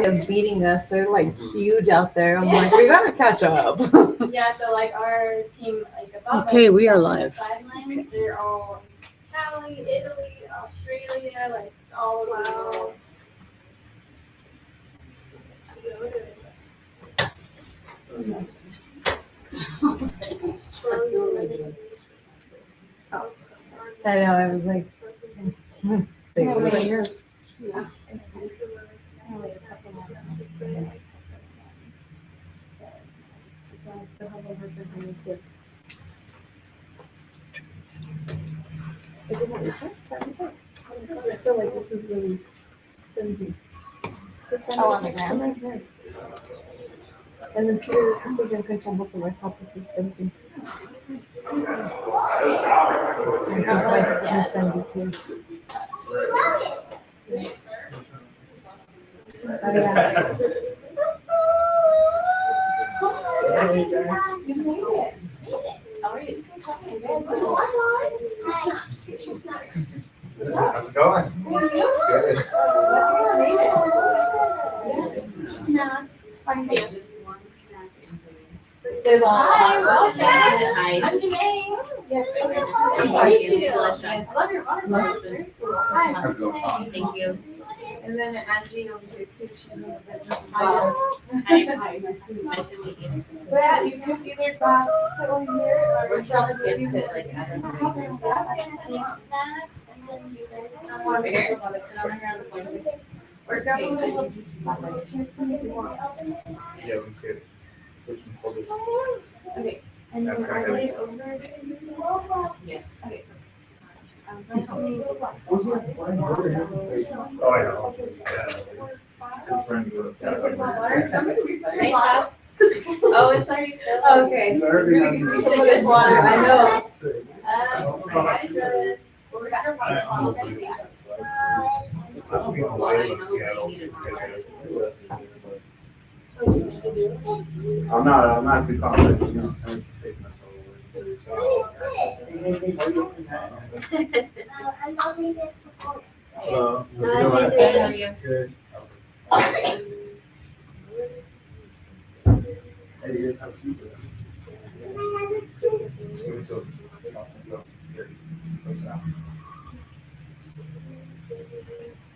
beating us. They're like huge out there. I'm like, we gotta catch up. Yeah, so like our team, like above Okay, us, we are on the live. sidelines, they're all Cali, Italy, Australia, like all over the world. I know. I was like, I feel like this is really flimsy. Oh, on the ground. And then Peter comes in and can both of us help us with everything. My friend is here. Oh, yeah. You made it. How are you? How's it going? Good. Snacks. There's all. Hi, welcome. Hi. I'm Janae. Yes. Nice to meet you. I love your water bottles. Very cool. Hi, I'm How's it going? Janae. Thank you. And then Angie over here too. She's in the business as Hi. well. Hi. Nice to meet you. Yeah, you could either go sit over here or We're trying to get to like, I don't know. Any snacks? And then you guys Over here. Sit over here on the floor. or grab a little. Yeah, we can see it. Switch from focus. Okay. And That's then kinda are they heavy. over? Yes. Okay. Oh, I know. Yeah. His friends were. They have. Oh, it's already filled. Okay. So everything Maybe we can I'm- do some of this water. I know. Supposed to be in Hawaii, but Seattle. I'm not too confident, you know. I'm taking this Hello. How's it going? How are you? Good. Hey, you guys have soup with them?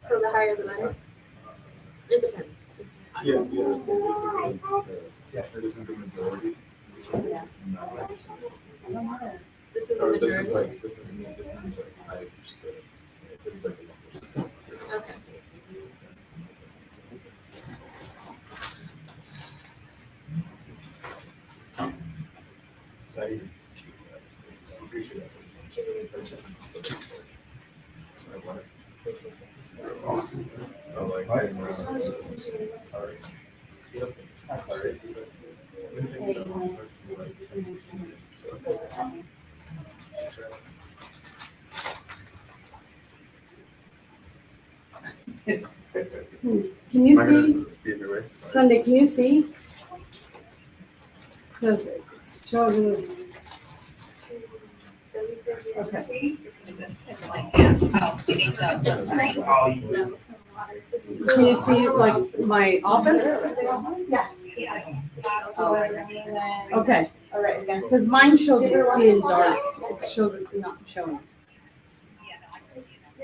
So the higher the better? It depends. Yeah, yeah, so basically, yeah, this is the majority. This is a Or this is majority. like, this is me, this means like, I understood. This is like. Okay. Oh, like, sorry. I'm sorry. Can you see? Sunday, can you see? Because it's showing. Okay. Can you see like my office? Okay. All right, again. Because mine shows it being dark. It shows it not showing.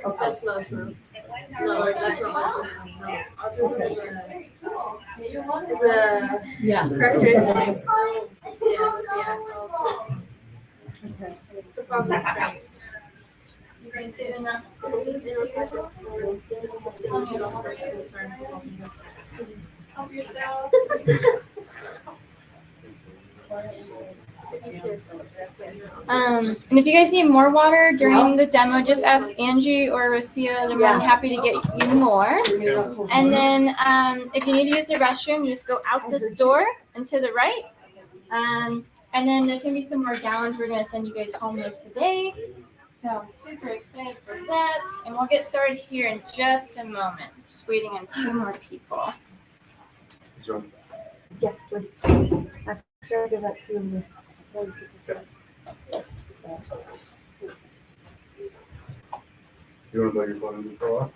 Okay. That's not true. No, that's not true. It's a Yeah. characteristic. Yeah, yeah. Okay. It's a positive trait. You guys get enough food in your office? Is it still need a first concern? Help yourself. And if you guys need more water during the demo, just ask Angie or Rocio. They're more than happy to get you more. And then if you need to use the restroom, you just go out this door and to the right. And then there's going to be some more gallons we're going to send you guys home with today. So I'm super excited for that. And we'll get started here in just a moment. Just waiting on 2 more people. Yes, please. I'm sure I'll give that to you. You want to plug your phone in for a while?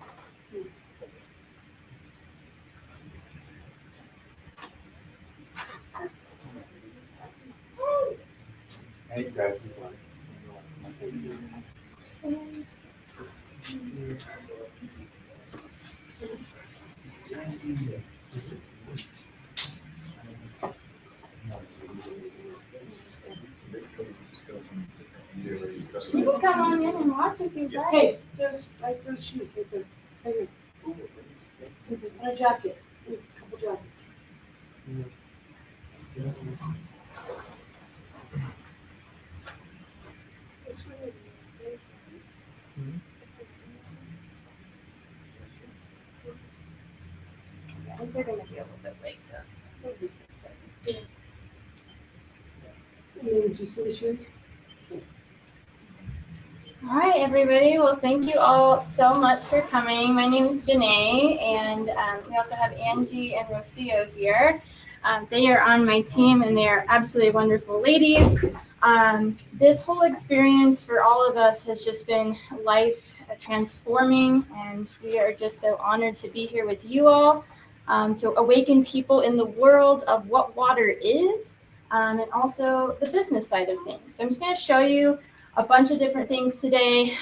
Hey guys, my favorite. You can come on in and watch if you'd like. Hey, there's shoes right there. Right here. And a jacket. And a couple jackets. Which one is it? I think they're gonna be a little bit late, so it's maybe it's gonna start. And then did you see the shoes? All right, everybody. Well, thank you all so much for coming. My name is Janae, and we also have Angie and Rocio here. They are on my team, and they are absolutely wonderful ladies. This whole experience for all of us has just been life transforming, and we are just so honored to be here with you all to awaken people in the world of what water is, and also the business side of things. So I'm just going to show you a bunch of different things today.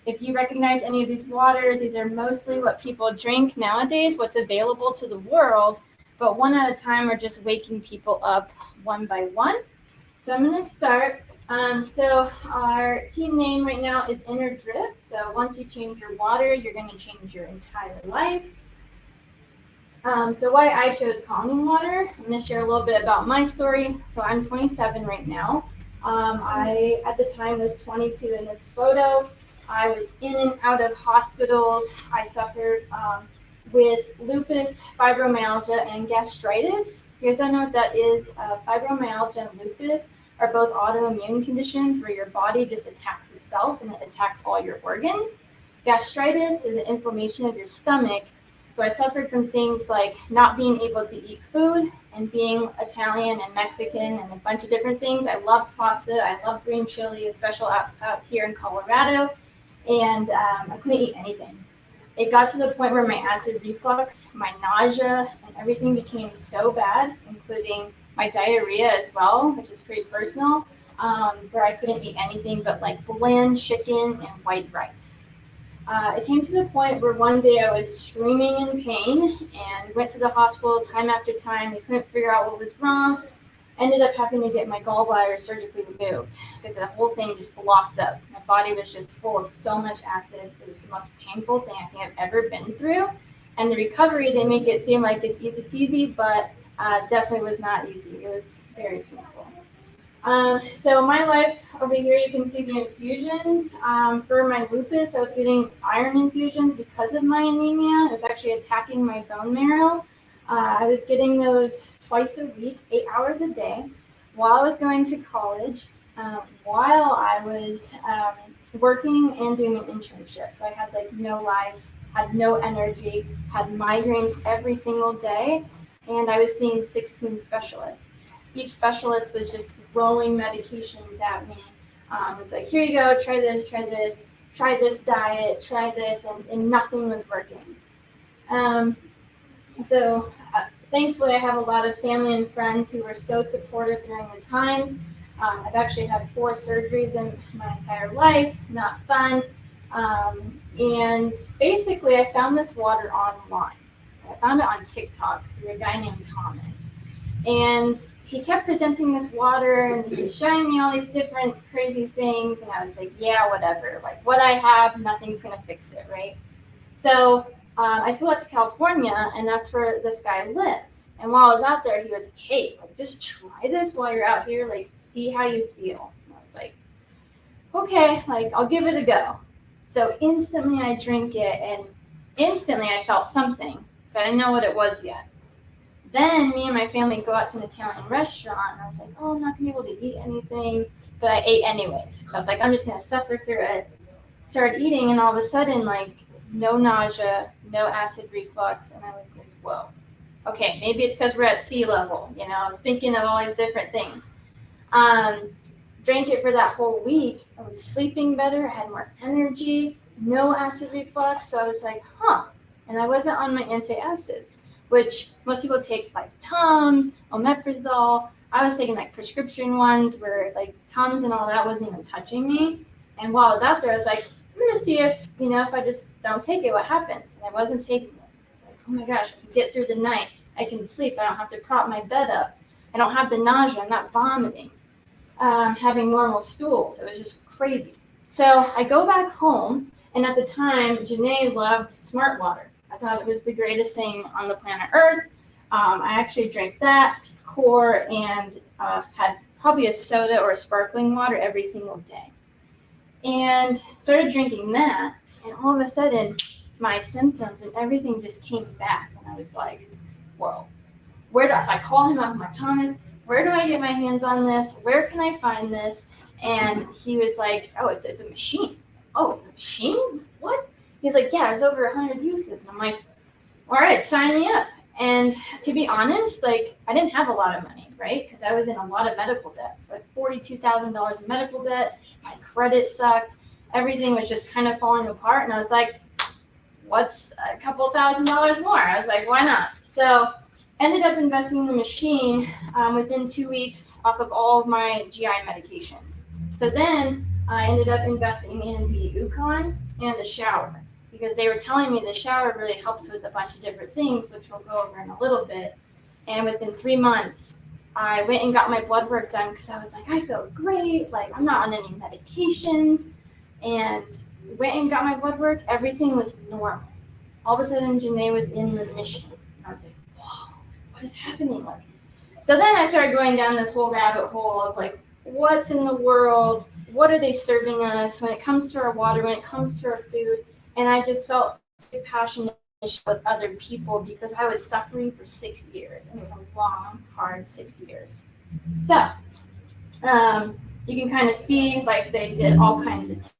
If you recognize any of these waters, these are mostly what people drink nowadays, what's available to the world, but one at a time are just waking people up one by one. So I'm going to start. So our team name right now is Inner Drip. So once you change your water, you're going to change your entire life. So why I chose Kangen Water, I'm going to share a little bit about my story. So I'm 27 right now. I, at the time, was 22 in this photo. I was in and out of hospitals. I suffered with lupus, fibromyalgia, and gastritis. You guys don't know what that is. Fibromyalgia and lupus are both autoimmune conditions where your body just attacks itself and it attacks all your organs. Gastritis is an inflammation of your stomach. So I suffered from things like not being able to eat food and being Italian and Mexican and a bunch of different things. I loved pasta. I loved green chili, especially out here in Colorado. And I couldn't eat anything. It got to the point where my acid reflux, my nausea, and everything became so bad, including my diarrhea as well, which is pretty personal, where I couldn't eat anything but like bland chicken and white rice. It came to the point where one day I was screaming in pain and went to the hospital time after time. They couldn't figure out what was wrong. Ended up having to get my gallbladder surgically removed because the whole thing just blocked up. My body was just full of so much acid. It was the most painful thing I think I've ever been through. And the recovery, they make it seem like it's easy peasy, but definitely was not easy. It was very painful. So my life over here, you can see the infusions. For my lupus, I was getting iron infusions because of my anemia. It was actually attacking my bone marrow. I was getting those twice a week, 8 hours a day, while I was going to college, while I was working and doing an internship. So I had like no life, had no energy, had migraines every single day, and I was seeing 16 specialists. Each specialist was just throwing medications at me. It's like, here you go, try this, try this diet, try this, and nothing was working. So thankfully, I have a lot of family and friends who were so supportive during the times. I've actually had 4 surgeries in my entire life, not fun. And basically, I found this water online. I found it on TikTok through a guy named Thomas. And he kept presenting this water and he was showing me all these different crazy things. And I was like, yeah, whatever. Like what I have, nothing's going to fix it, right? So I flew out to California, and that's where this guy lives. And while I was out there, he goes, hey, like, just try this while you're out here, like, see how you feel. And I was like, okay, like, I'll give it a go. So instantly I drink it, and instantly I felt something, but I didn't know what it was yet. Then me and my family go out to an Italian restaurant, and I was like, oh, I'm not going to be able to eat anything, but I ate anyways. So I was like, I'm just going to suffer through it. Started eating, and all of a sudden, like, no nausea, no acid reflux, and I was like, whoa. Okay, maybe it's because we're at sea level, you know, I was thinking of all these different things. Drank it for that whole week. I was sleeping better, I had more energy, no acid reflux, so I was like, huh. And I wasn't on my antacids, which most people take like Tums, omeprazole. I was taking like prescription ones where like Tums and all that wasn't even touching me. And while I was out there, I was like, I'm gonna see if, if I just don't take it, what happens? And I wasn't taking it. I was like, oh my gosh, I can get through the night. I can sleep. I don't have to prop my bed up. I don't have the nausea. I'm not vomiting. Having normal stools. It was just crazy. So I go back home, and at the time, Janae loved Smart Water. I thought it was the greatest thing on the planet Earth. I actually drank that, core, and had probably a soda or a sparkling water every single day. And started drinking that, and all of a sudden, my symptoms and everything just came back, and I was like, whoa. So I call him up, I'm like, Thomas, where do I get my hands on this? Where can I find this? And he was like, oh, it's a machine. Oh, it's a machine? What? He's like, yeah, there's over 100 uses. And I'm like, all right, sign me up. And to be honest, like, I didn't have a lot of money, right? Because I was in a lot of medical debt. It was like $42,000 in medical debt. My credit sucked. Everything was just kind of falling apart. And I was like, what's a couple $1,000s more? I was like, why not? So ended up investing in the machine within 2 weeks off of all of my GI medications. So then I ended up investing in the Ukon and the shower because they were telling me the shower really helps with a bunch of different things, which we'll go over in a little bit. And within 3 months, I went and got my blood work done because I was like, I feel great. Like, I'm not on any medications. And went and got my blood work. Everything was normal. All of a sudden, Janae was in remission. I was like, what is happening? Like, so then I started going down this whole rabbit hole of like, what's in the world? What are they serving us when it comes to our water, when it comes to our food? And I just felt very passionate with other people because I was suffering for 6 years. I mean, a long, hard 6 years. So you can kind of see like they did all kinds of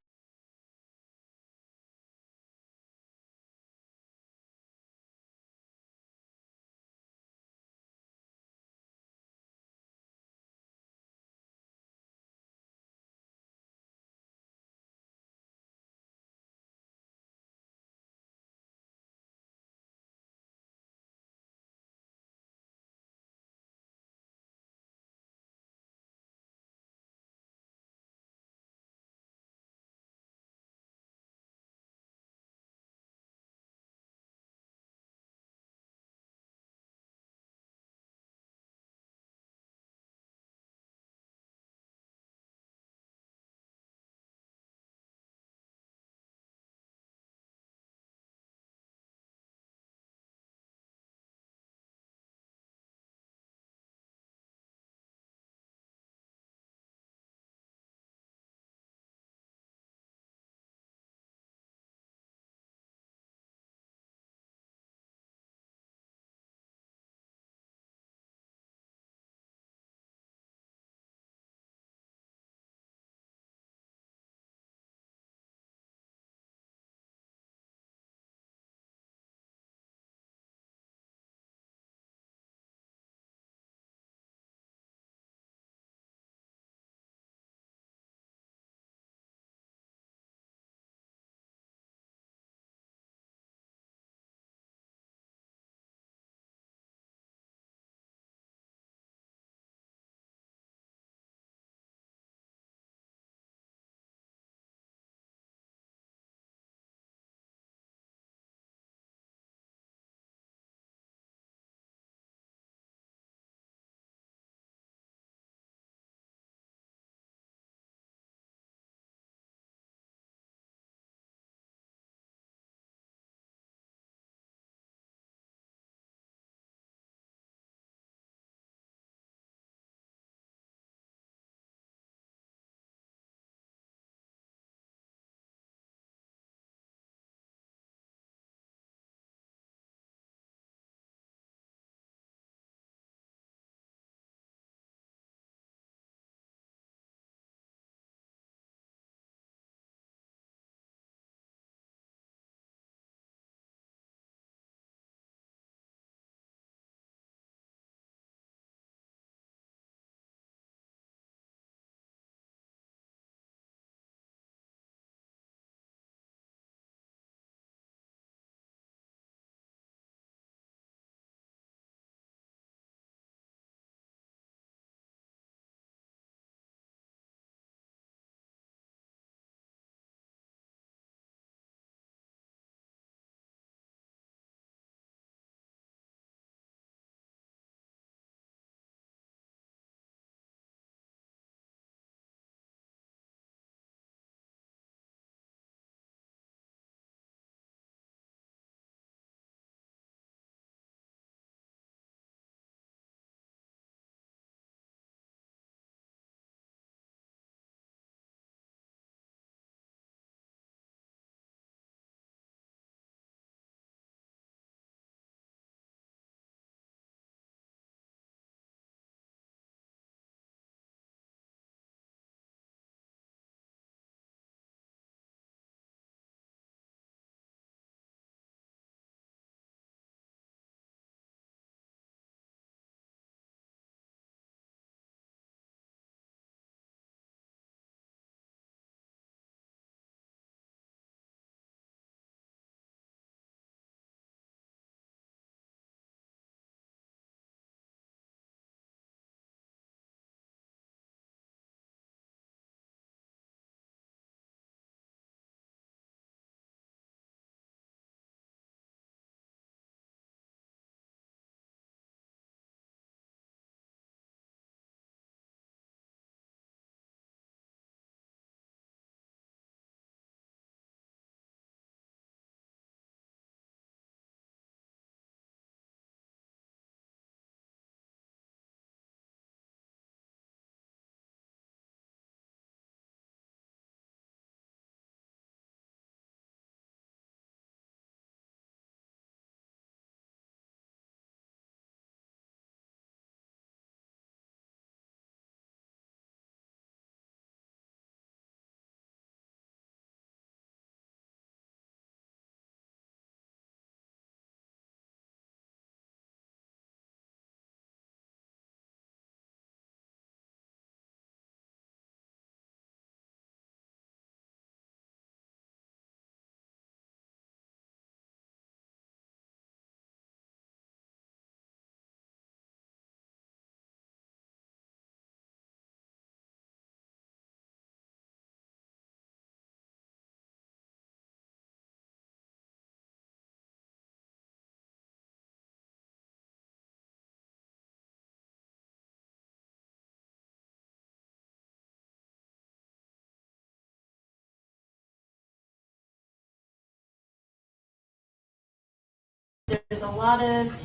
there's a lot of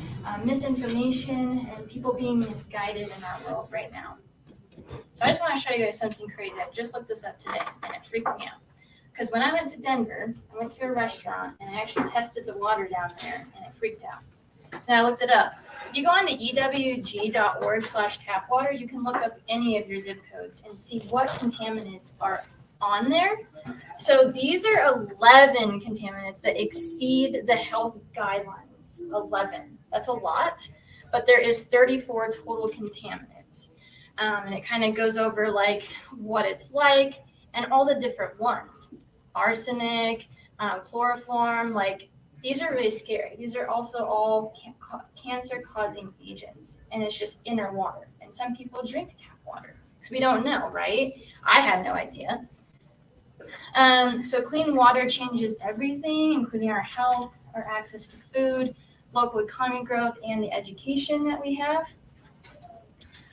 misinformation and people being misguided in our world right now. So I just want to show you guys something crazy. I just looked this up today and it freaked me out. Because when I went to Denver, I went to a restaurant and I actually tested the water down there and it freaked out. So I looked it up. If you go on to ewg.org/tapwater, you can look up any of your zip codes and see what contaminants are on there. So these are 11 contaminants that exceed the health guidelines. 11. That's a lot, but there is 34 total contaminants. And it kind of goes over like what it's like and all the different ones. Arsenic, chloroform, like these are really scary. These are also all cancer-causing agents, and it's just in our water. And some people drink tap water because we don't know, right? I had no idea. So clean water changes everything, including our health, our access to food, local economic growth, and the education that we have.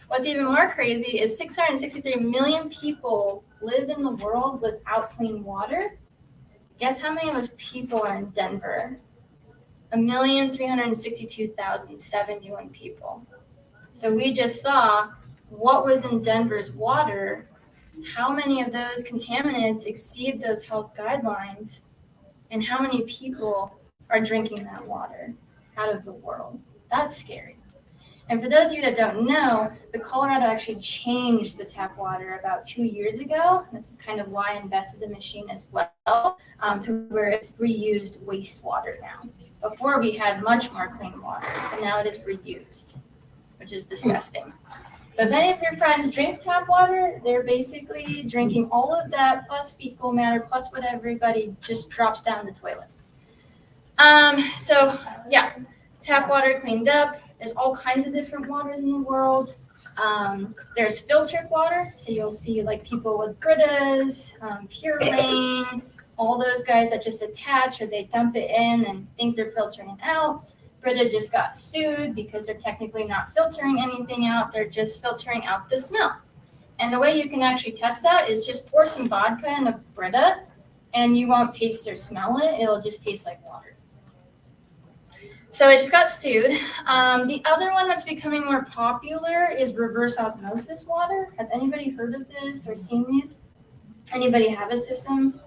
What's even more crazy is 663 million people live in the world without clean water. Guess how many of those people are in Denver? 1,362,071 people. So we just saw what was in Denver's water, how many of those contaminants exceed those health guidelines, and how many people are drinking that water out of the world. That's scary. And for those of you that don't know, the Colorado actually changed the tap water about 2 years ago. This is kind of why I invested in the machine as well, to where it's reused wastewater now. Before we had much more clean water, but now it is reused, which is disgusting. So if any of your friends drink tap water, they're basically drinking all of that plus fecal matter plus what everybody just drops down the toilet. So yeah, tap water cleaned up. There's all kinds of different waters in the world. There's filtered water. So you'll see like people with Britas, Pure Rain, all those guys that just attach or they dump it in and think they're filtering it out. Brita just got sued because they're technically not filtering anything out. They're just filtering out the smell. And the way you can actually test that is just pour some vodka in a Brita and you won't taste or smell it. It'll just taste like water. So I just got sued. The other one that's becoming more popular is reverse osmosis water. Has anybody heard of this or seen these? Anybody have a system?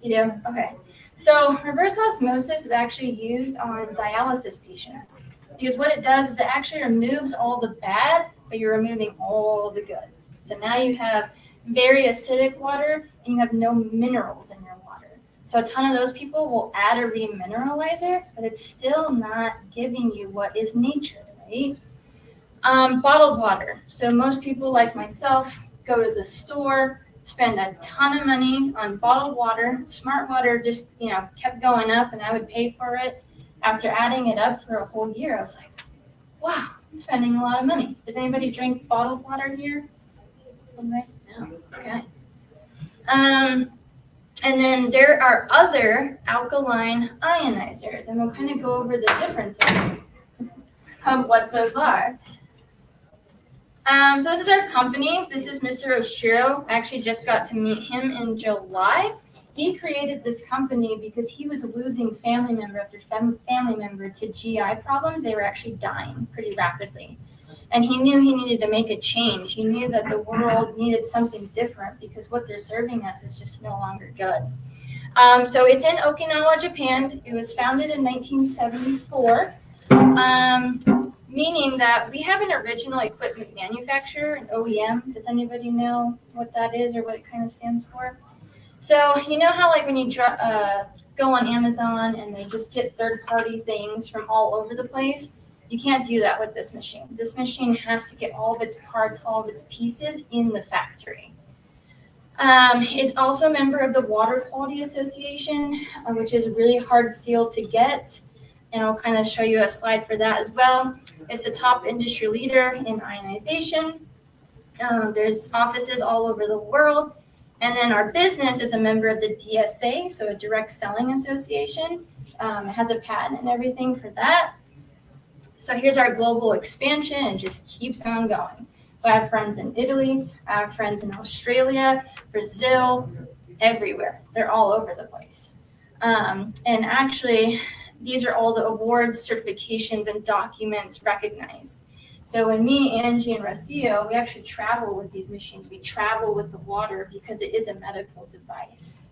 You do? Okay. So reverse osmosis is actually used on dialysis patients because what it does is it actually removes all the bad, but you're removing all the good. So now you have very acidic water and you have no minerals in your water. So a ton of those people will add a remineralizer, but it's still not giving you what is nature, right? Bottled water. So most people like myself go to the store, spend a ton of money on bottled water. Smart water just, kept going up and I would pay for it. After adding it up for a whole year, I was like, wow, I'm spending a lot of money. Does anybody drink bottled water here? No. Okay. And then there are other alkaline ionizers, and we'll kind of go over the differences of what those are. So this is our company. This is Mr. Oshiro. I actually just got to meet him in July. He created this company because he was losing family member after family member to GI problems. They were actually dying pretty rapidly. And he knew he needed to make a change. He knew that the world needed something different because what they're serving us is just no longer good. So it's in Okinawa, Japan. It was founded in 1974. Meaning that we have an original equipment manufacturer, an OEM. Does anybody know what that is or what it kind of stands for? So you know how like when you go on Amazon and they just get third-party things from all over the place? You can't do that with this machine. This machine has to get all of its parts, all of its pieces in the factory. It's also a member of the Water Quality Association, which is a really hard seal to get. And I'll kind of show you a slide for that as well. It's a top industry leader in ionization. There's offices all over the world. And then our business is a member of the DSA, so a direct selling association. It has a patent and everything for that. So here's our global expansion, and it just keeps on going. So I have friends in Italy, I have friends in Australia, Brazil, everywhere. They're all over the place. And actually, these are all the awards, certifications, and documents recognized. So when me, Angie, and Rocio, we actually travel with these machines. We travel with the water because it is a medical device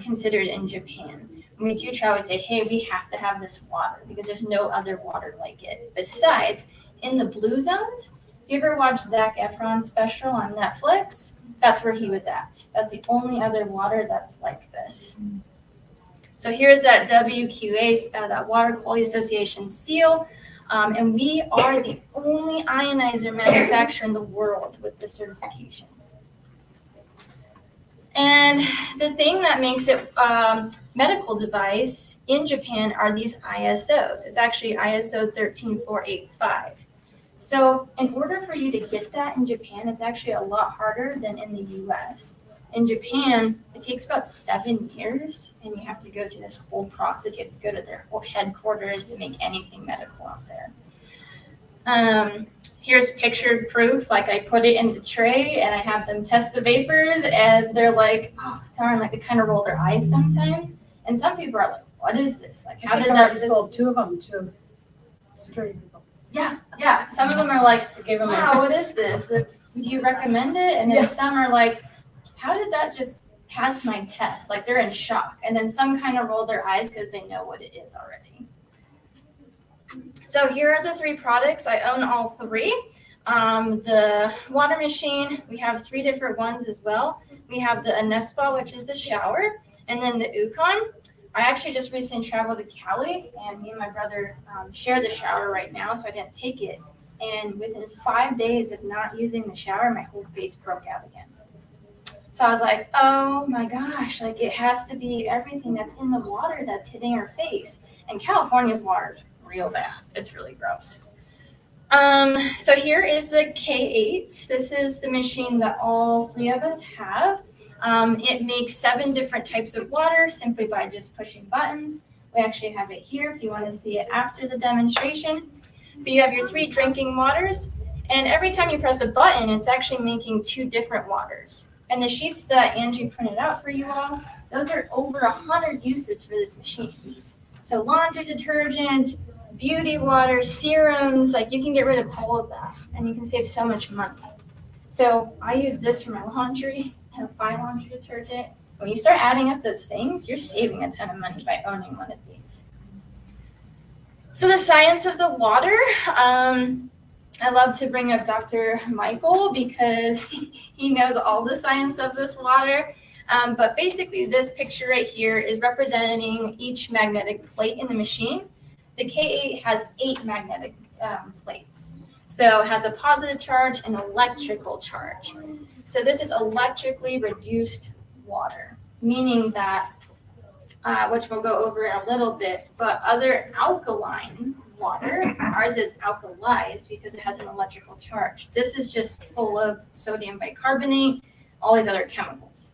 considered in Japan. When we do travel, we say, hey, we have to have this water because there's no other water like it. Besides, in the blue zones, if you ever watch Zac Efron's special on Netflix, that's where he was at. That's the only other water that's like this. So here's that WQA, that Water Quality Association seal. And we are the only ionizer manufacturer in the world with this certification. And the thing that makes it medical device in Japan are these ISOs. It's actually ISO 13485. So in order for you to get that in Japan, it's actually a lot harder than in the US. In Japan, it takes about 7 years, and you have to go through this whole process. You have to go to their whole headquarters to make anything medical out there. Here's pictured proof. Like, I put it in the tray, and I have them test the vapors, and they're like, oh, darn, like they kind of roll their eyes sometimes. And some people are like, what is this? Like, how did that just... sold 2 of them to straight people. Yeah. Some of them are like, I gave them wow, what is this? Do you recommend it? And then some are like, how did that just pass my test? Like, they're in shock. And then some kind of roll their eyes because they know what it is already. So here are the 3 products. I own all 3. The water machine, we have 3 different ones as well. We have the Anespa, which is the shower, and then the Ukon. I actually just recently traveled to Cali, and me and my brother share the shower right now, so I didn't take it. And within 5 days of not using the shower, my whole face broke out again. So I was like, oh my gosh, like it has to be everything that's in the water that's hitting our face. And California's water is real bad. It's really gross. So here is the K8. This is the machine that all 3 of us have. It makes 7 different types of water simply by just pushing buttons. We actually have it here if you want to see it after the demonstration. But you have your 3 drinking waters, and every time you press a button, it's actually making 2 different waters. And the sheets that Angie printed out for you all, those are over 100 uses for this machine. So laundry detergent, beauty water, serums, like you can get rid of all of that, and you can save so much money. So I use this for my laundry and buy laundry detergent. When you start adding up those things, you're saving a ton of money by owning one of these. So the science of the water, I love to bring up Dr. Michael because he knows all the science of this water. But basically this picture right here is representing each magnetic plate in the machine. The K8 has 8 magnetic plates. So it has a positive charge and electrical charge. So this is electrically reduced water, meaning that, which we'll go over in a little bit, but other alkaline water, ours is alkalized because it has an electrical charge. This is just full of sodium bicarbonate, all these other chemicals.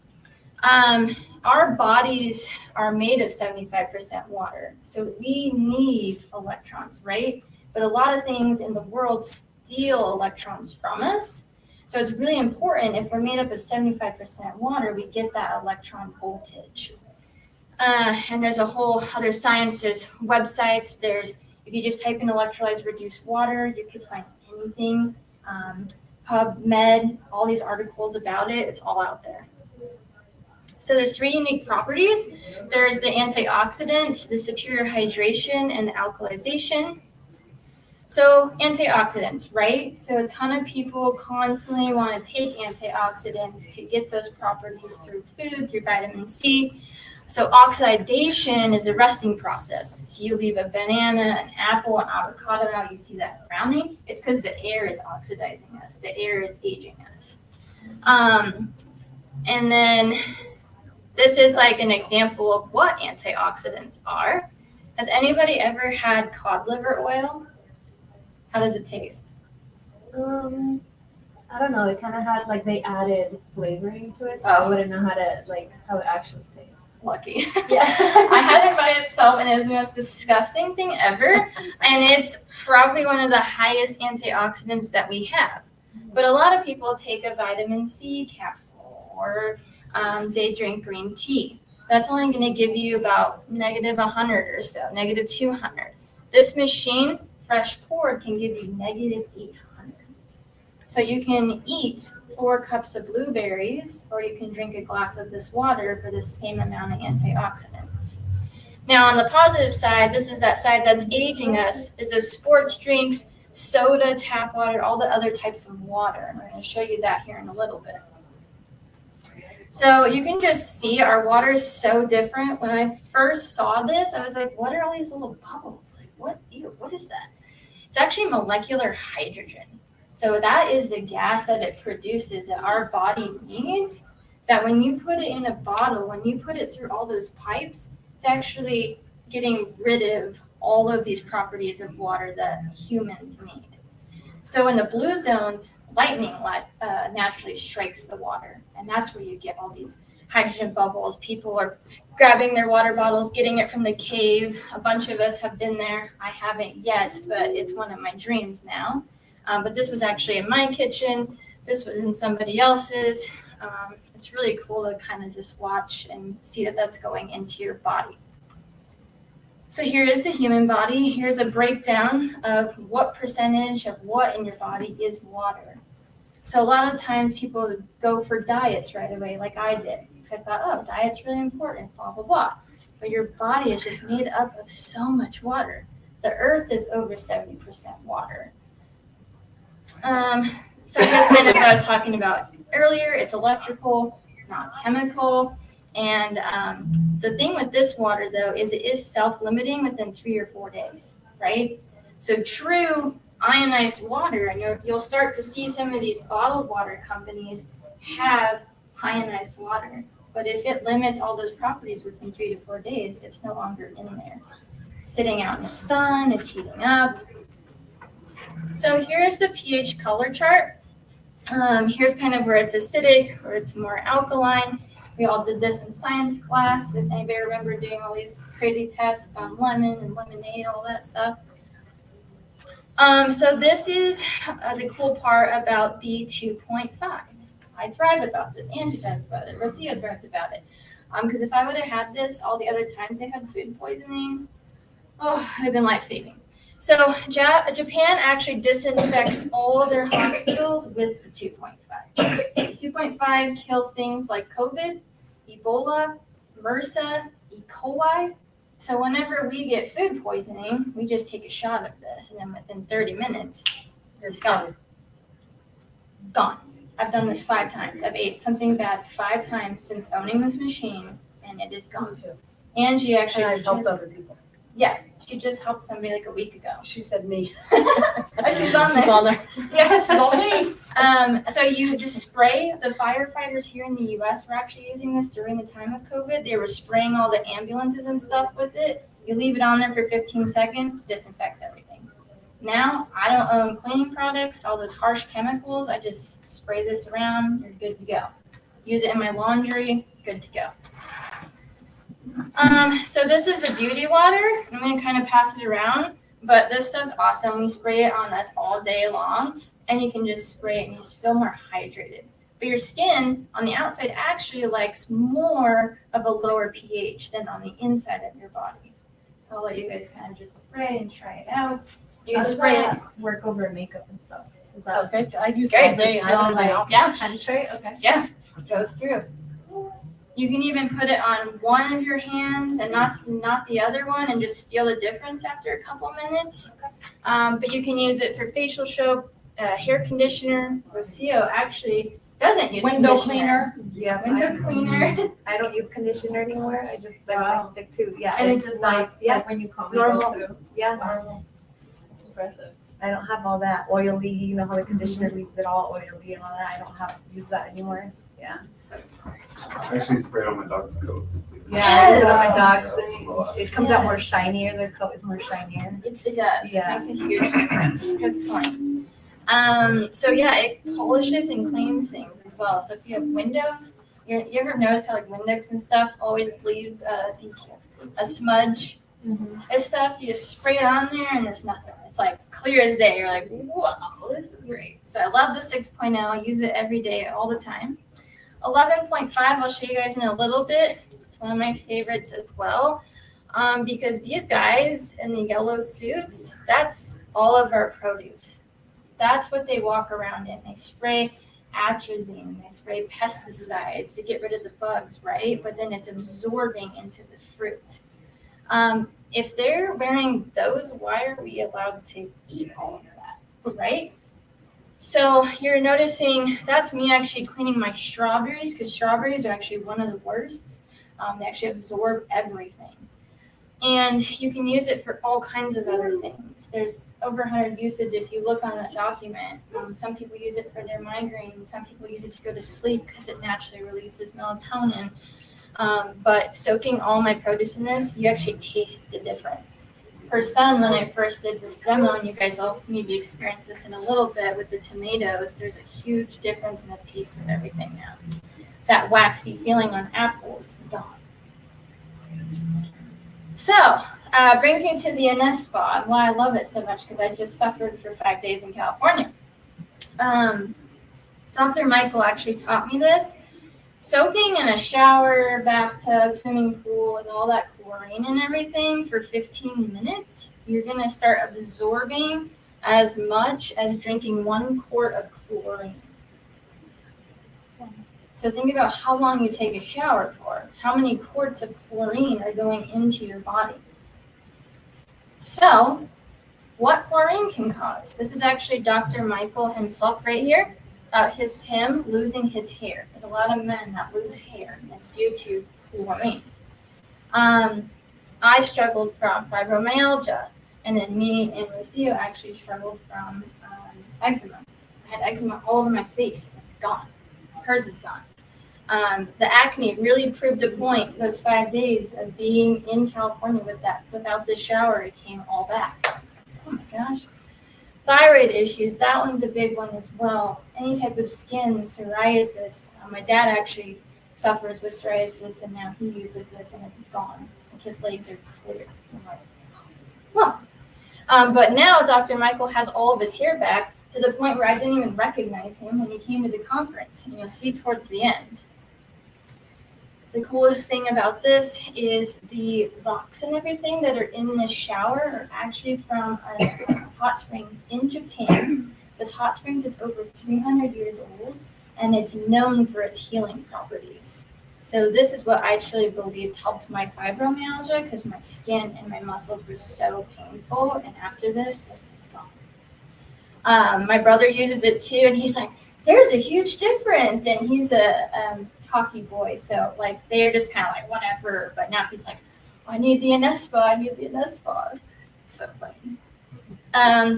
Our bodies are made of 75% water, so we need electrons, right? But a lot of things in the world steal electrons from us. So it's really important, if we're made up of 75% water, we get that electron voltage. And there's a whole other science. There's websites. If you just type in electrolyzed reduced water, you could find anything. PubMed, all these articles about it, it's all out there. So there's 3 unique properties. There's the antioxidant, the superior hydration, and the alkalization. So antioxidants, right? So a ton of people constantly want to take antioxidants to get those properties through food, through vitamin C. So oxidation is a resting process. So you leave a banana, an apple, an avocado out, you see that browning. It's because the air is oxidizing us. The air is aging us. And then this is like an example of what antioxidants are. Has anybody ever had cod liver oil? How does it taste? I don't know. It kind of had like they added flavoring to it, so Oh. I wouldn't know how it actually tastes. Lucky. Yeah. I had it by itself, and it was the most disgusting thing ever. And it's probably one of the highest antioxidants that we have. But a lot of people take a vitamin C capsule, or they drink green tea. That's only going to give you about negative 100 or so, negative 200. This machine, fresh poured, can give you negative 800. So you can eat 4 cups of blueberries, or you can drink a glass of this water for the same amount of antioxidants. Now, on the positive side, this is that side that's aging us, is those sports drinks, soda, tap water, all the other types of water. And I'm going to show you that here in a little bit. So you can just see our water is so different. When I first saw this, I was like, what are all these little bubbles? Like, what is that? It's actually molecular hydrogen. So that is the gas that it produces that our body needs, that when you put it in a bottle, when you put it through all those pipes, it's actually getting rid of all of these properties of water that humans need. So in the blue zones, lightning naturally strikes the water, and that's where you get all these hydrogen bubbles. People are grabbing their water bottles, getting it from the cave. A bunch of us have been there. I haven't yet, but it's one of my dreams now. But this was actually in my kitchen. This was in somebody else's. It's really cool to kind of just watch and see that that's going into your body. So here is the human body. Here's a breakdown of what percentage of what in your body is water. So a lot of times people go for diets right away, like I did. Because I thought, oh, diet's really important, blah, blah, blah. But your body is just made up of so much water. The earth is over 70% water. So here's kind of what I was talking about earlier. It's electrical, not chemical. And the thing with this water, though, is it is self-limiting within 3 or 4 days, right? So true ionized water, and you'll start to see some of these bottled water companies have ionized water. But if it limits all those properties within 3 to 4 days, it's no longer in there. Sitting out in the sun, it's heating up. So here's the pH color chart. Here's kind of where it's acidic, or it's more alkaline. We all did this in science class. If anybody remember doing all these crazy tests on lemon and lemonade, all that stuff. So this is the cool part about the 2.5. I thrive about this. Angie does about it. Rosia thrives about it. Because if I would have had this all the other times they had food poisoning, oh, it would have been life-saving. So Japan actually disinfects all their hospitals with the 2.5. 2.5 kills things like COVID, Ebola, MRSA, E. coli. So whenever we get food poisoning, we just take a shot of this, and then within 30 minutes, it's gone. Gone. I've done this 5 times. I've ate something bad 5 times since owning this machine, and it is gone. Angie actually And I've helped other people. Yeah, she just helped somebody like a week ago. She said me. Oh, she's on there. She's on there. Yeah, She's on me. So you just spray. The firefighters here in the U.S. were actually using this during the time of COVID. They were spraying all the ambulances and stuff with it. You leave it on there for 15 seconds, disinfects everything. Now, I don't own cleaning products, all those harsh chemicals. I just spray this around. You're good to go. Use it in my laundry. Good to go. So this is the beauty water. I'm going to kind of pass it around, but this stuff's awesome. We spray it on us all day long, and you can just spray it and you just feel more hydrated. But your skin on the outside actually likes more of a lower pH than on the inside of your body. So I'll let you guys kind of just spray and try it out. You can spray it. Work over makeup and stuff. Is that Okay, I use Great. all day. I don't know. Yeah, penetrate? Okay. yeah, it goes through. You can even put it on one of your hands and not the other one, and just feel the difference after a couple minutes. But you can use it for facial soap, hair conditioner. Rocio actually doesn't use Window conditioner. cleaner. Yeah, Window cleaner. I don't use conditioner anymore. I just I stick to And it does not, yeah, like when you comb it normal. go through. yeah. Normal. Impressive. I don't have all that oily. You know how the conditioner leaves it all oily and all that. I don't have to use that anymore. Yeah. So I actually spray on my dog's coats. yeah, I use it on my Yes. dogs. Yeah, It comes out more shinier. Their coat is more shinier. It does. Yeah. It makes a huge difference. Good point. So yeah, it polishes and cleans things as well. So if you have windows, you ever notice how like Windex and stuff always leaves a smudge and stuff? You just spray it on there and there's nothing. It's like clear as day. You're like, wow, this is great. So I love the 6.0. I use it every day, all the time. 11.5, I'll show you guys in a little bit. It's one of my favorites as well. Because these guys in the yellow suits, that's all of our produce. That's what they walk around in. They spray atrazine, they spray pesticides to get rid of the bugs, right? But then it's absorbing into the fruit. If they're wearing those, why are we allowed to eat all of that, right? So you're noticing that's me actually cleaning my strawberries, because strawberries are actually one of the worst. They actually absorb everything. And you can use it for all kinds of other things. There's over 100 uses if you look on that document. Some people use it for their migraines. Some people use it to go to sleep because it naturally releases melatonin. But soaking all my produce in this, you actually taste the difference. For some, when I first did this demo, and you guys all maybe experienced this in a little bit with the tomatoes, there's a huge difference in the taste of everything now. That waxy feeling on apples, gone. So, brings me to the NS spa and why I love it so much, because I just suffered for 5 days in California. Dr. Michael actually taught me this. Soaking in a shower, bathtub, swimming pool with all that chlorine and everything for 15 minutes, you're going to start absorbing as much as drinking 1 quart of chlorine. So think about how long you take a shower for. How many quarts of chlorine are going into your body? So, what chlorine can cause? This is actually Dr. Michael himself right here. Him losing his hair. There's a lot of men that lose hair, and it's due to chlorine. I struggled from fibromyalgia, and then me and Rocio actually struggled from eczema. I had eczema all over my face, and it's gone. Hers is gone. The acne really proved a point. Those 5 days of being in California without the shower, it came all back. I was like, oh my gosh. Thyroid issues, that one's a big one as well. Any type of skin, psoriasis. My dad actually suffers with psoriasis, and now he uses this, and it's gone. Like his legs are clear. I'm like, well. But now Dr. Michael has all of his hair back to the point where I didn't even recognize him when he came to the conference. And you'll see towards the end. The coolest thing about this is the rocks and everything that are in this shower are actually from hot springs in Japan. This hot springs is over 300 years old, and it's known for its healing properties. So this is what I truly believed helped my fibromyalgia, because my skin and my muscles were so painful, and after this, it's gone. My brother uses it too, and he's like, there's a huge difference, and he's a hockey boy, so like they're just kind of like whatever, but now he's like, oh, I need the NS spa, It's so funny.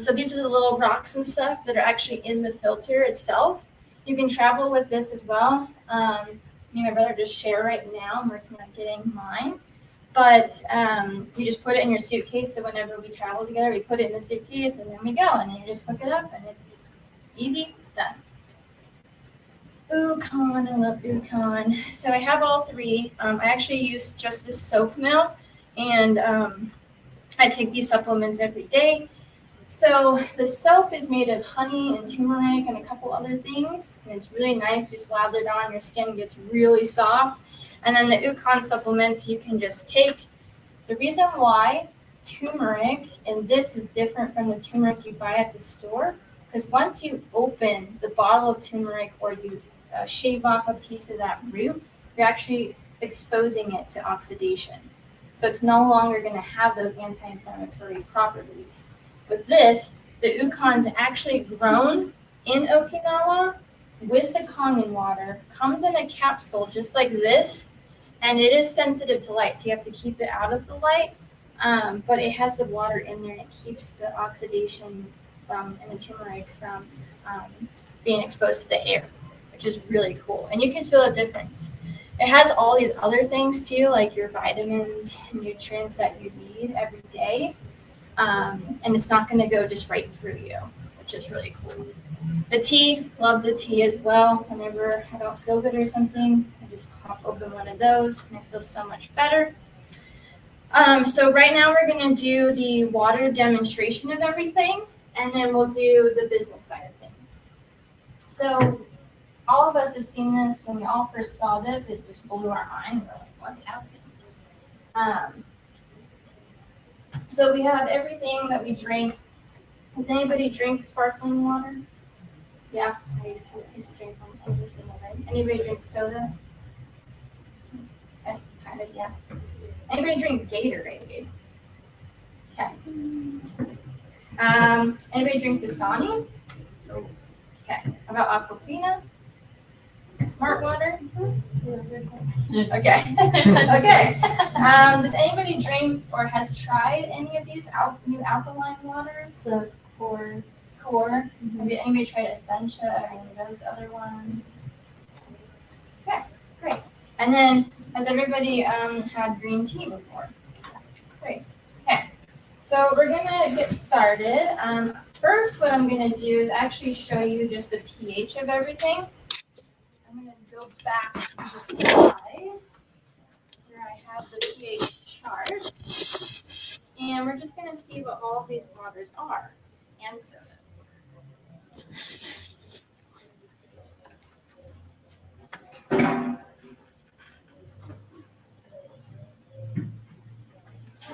So these are the little rocks and stuff that are actually in the filter itself. You can travel with this as well. Me and my brother just share right now. I'm working on getting mine, but you just put it in your suitcase, so whenever we travel together, we put it in the suitcase and then we go, and then you just hook it up, and it's easy, it's done. Ukon, I love Ukon. So I have all 3. I actually use just this soap now, and I take these supplements every day. So the soap is made of honey and turmeric and a couple other things, and it's really nice. You slather it on, your skin gets really soft. And then the Ukon supplements you can just take. The reason why turmeric and this is different from the turmeric you buy at the store, because once you open the bottle of turmeric or you shave off a piece of that root, you're actually exposing it to oxidation. So it's no longer going to have those anti-inflammatory properties. With this, the Ukon's actually grown in Okinawa with the Kangen water, comes in a capsule just like this, and it is sensitive to light, so you have to keep it out of the light, but it has the water in there, and it keeps the oxidation and the turmeric from being exposed to the air, which is really cool. And you can feel a difference. It has all these other things too, like your vitamins, nutrients that you need every day. And it's not going to go just right through you, which is really cool. The tea, love the tea as well. Whenever I don't feel good or something, I just pop open one of those and I feel so much better. So right now we're going to do the water demonstration of everything, and then we'll do the business side of things. So all of us have seen this. When we all first saw this, it just blew our mind. We're like, what's happening. So we have everything that we drink. Does anybody drink sparkling water? Yeah, I used to drink them every single day. Anybody drink soda? Okay, kind of, yeah. Anybody drink Gatorade? Okay. Anybody drink Dasani? No. Okay. How about Aquafina? Smart water? Okay. Okay. Does anybody drink or has tried any of these new alkaline waters? Core. Have anybody tried Essentia or any of those other ones? Okay, great. And then, has everybody had green tea before? Great. Okay. So we're gonna get started. First, what I'm gonna do is actually show you just the pH of everything. I'm gonna go back to the slide where I have the pH chart. And we're just gonna see what all of these waters are and sodas.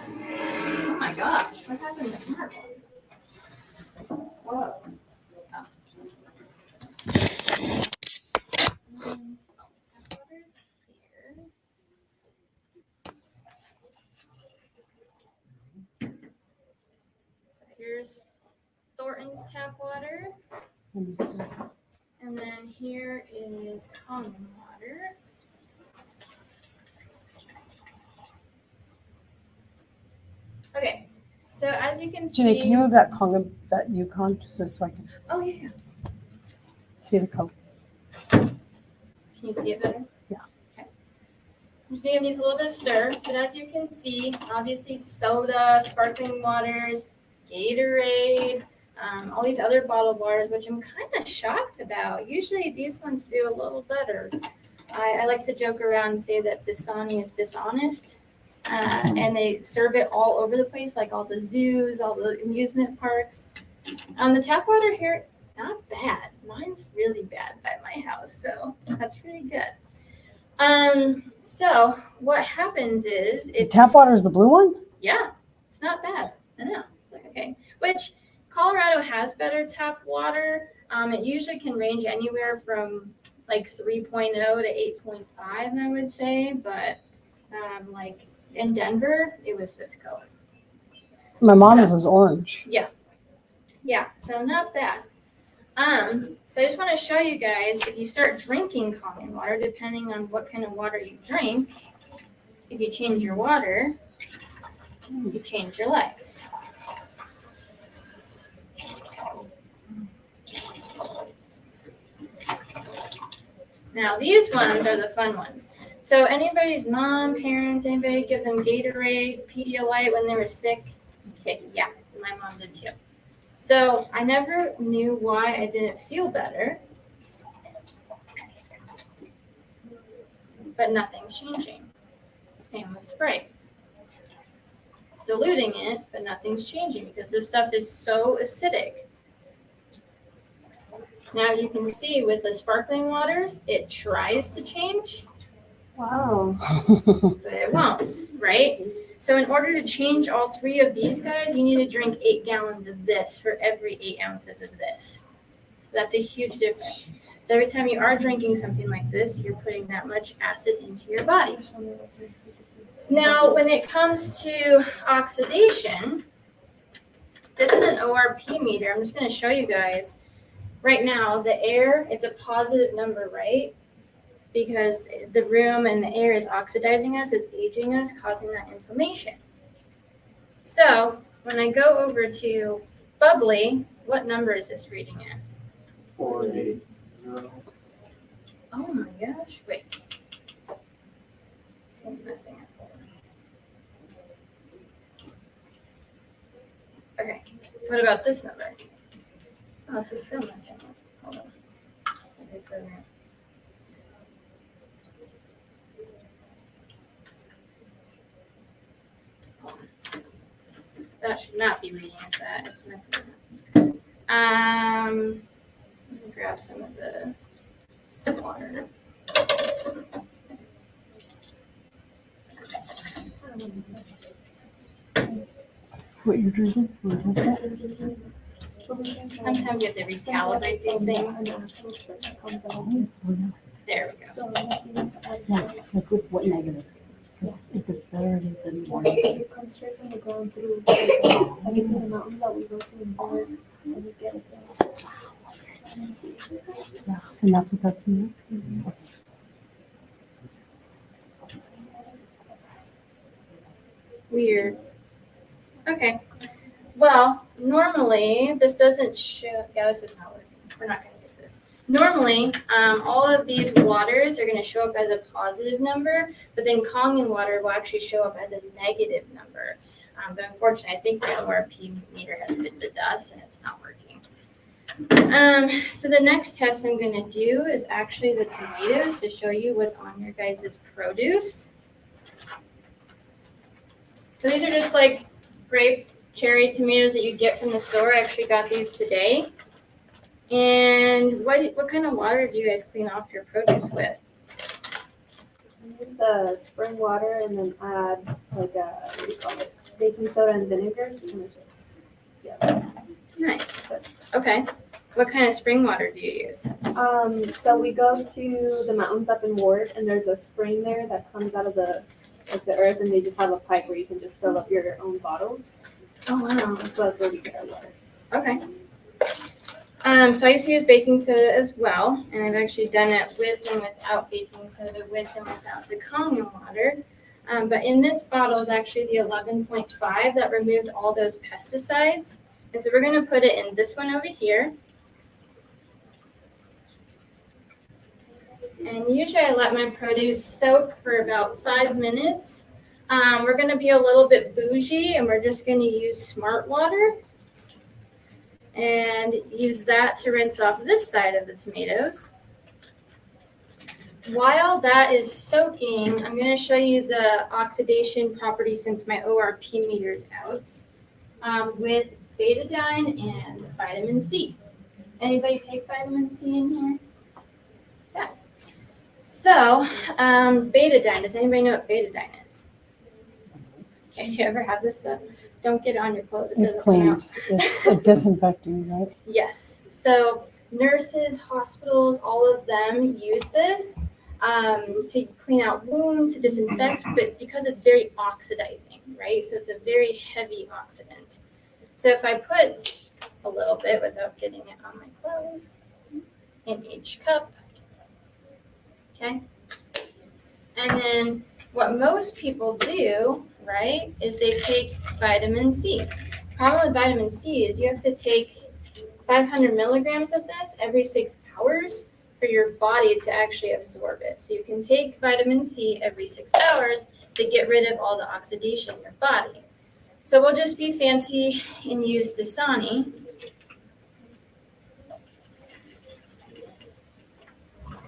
Oh my gosh, what happened to Marvel? Whoa. Oh. Tap water's here. So here's Thornton's tap water. And then here is Kangen water. Okay, so as you can Jenny, see. can you move that Kangen, that Yukon, just so I can Oh, yeah. see the Coke? Can you see it better? Yeah. Okay. So I'm just gonna give these a little bit of stir, but as you can see, obviously soda, sparkling waters, Gatorade, all these other bottled waters, which I'm kind of shocked about. Usually these ones do a little better. I like to joke around and say that Dasani is dishonest, and they serve it all over the place, like all the zoos, all the amusement parks. The tap water here, not bad. Mine's really bad by my house, so that's really good. So what happens is The tap water is the blue one? Yeah, it's not bad. I know. Okay. Which Colorado has better tap water. It usually can range anywhere from like 3.0 to 8.5, I would say. But like in Denver, it was this color. My mom's was orange. Yeah, so not bad. So I just want to show you guys, if you start drinking Kangen water, depending on what kind of water you drink, if you change your water, you change your life. Now these ones are the fun ones. So anybody's mom, parents, anybody give them Gatorade, Pedialyte when they were sick? Okay, yeah, my mom did too. So I never knew why I didn't feel better, but nothing's changing. Same with Sprite. It's diluting it, but nothing's changing because this stuff is so acidic. Now you can see with the sparkling waters, it tries to change, Wow. but it won't, right? So in order to change all three of these guys, you need to drink 8 gallons of this for every 8 ounces of this. So that's a huge difference. So every time you are drinking something like this, you're putting that much acid into your body. Now, when it comes to oxidation, this is an ORP meter. I'm just going to show you guys. Right now, the air, it's a positive number, right? Because the room and the air is oxidizing us, it's aging us, causing that inflammation. So when I go over to bubbly, what number is this reading at? 480. Oh my gosh, wait. This thing's messing up. Okay, what about this number? Oh, this is still messing up. Hold on. That should not be reading at that. It's messing up. Let me grab some of the water. What you're drinking? Sometimes you have to recalibrate these things. There we go. Yeah, like with what negative? Because if it's better, it is than more. Because it comes straight from the ground through. Like it's in the mountains that we go to in forest and we get it there. So I'm gonna see. Yeah, and that's what that's in there? Weird. Okay. Well, normally this doesn't show. Yeah, this is not working. We're not going to use this. Normally, all of these waters are going to show up as a positive number, but then Kangen water will actually show up as a negative number. But unfortunately, I think the ORP meter has bit the dust and it's not working. So the next test I'm going to do is actually the tomatoes to show you what's on your guys' produce. So these are just like grape, cherry tomatoes that you get from the store. I actually got these today. And what kind of water do you guys clean off your produce with? Use spring water and then add like what do you call it? Baking soda and vinegar. And it just Nice. Okay. What kind of spring water do you use? So we go to the mountains up in Ward and there's a spring there that comes out of the earth and they just have a pipe where you can just fill up your own bottles. Oh wow. So that's where we get our water. Okay. So I used to use baking soda as well, and I've actually done it with and without baking soda, with and without the Kangen water. But in this bottle is actually the 11.5 that removed all those pesticides. And so we're going to put it in this one over here. And usually I let my produce soak for about 5 minutes. We're going to be a little bit bougie, and we're just going to use smart water. And use that to rinse off this side of the tomatoes. While that is soaking, I'm going to show you the oxidation property since my ORP meter is out with betadine and vitamin C. Anybody take vitamin C in here? Yeah. So betadine, does anybody know what betadine is? Okay, you ever have this stuff? Don't get it on your clothes. It It doesn't come out. cleans. It's a disinfecting, right? Yes. So nurses, hospitals, all of them use this to clean out wounds, to disinfect, but it's because it's very oxidizing, right? So it's a very heavy oxidant. So if I put a little bit without getting it on my clothes in each cup, okay? And then what most people do, right, is they take vitamin C. Problem with vitamin C is you have to take 500 milligrams of this every 6 hours for your body to actually absorb it. So you can take vitamin C every 6 hours to get rid of all the oxidation in your body. So we'll just be fancy and use Dasani.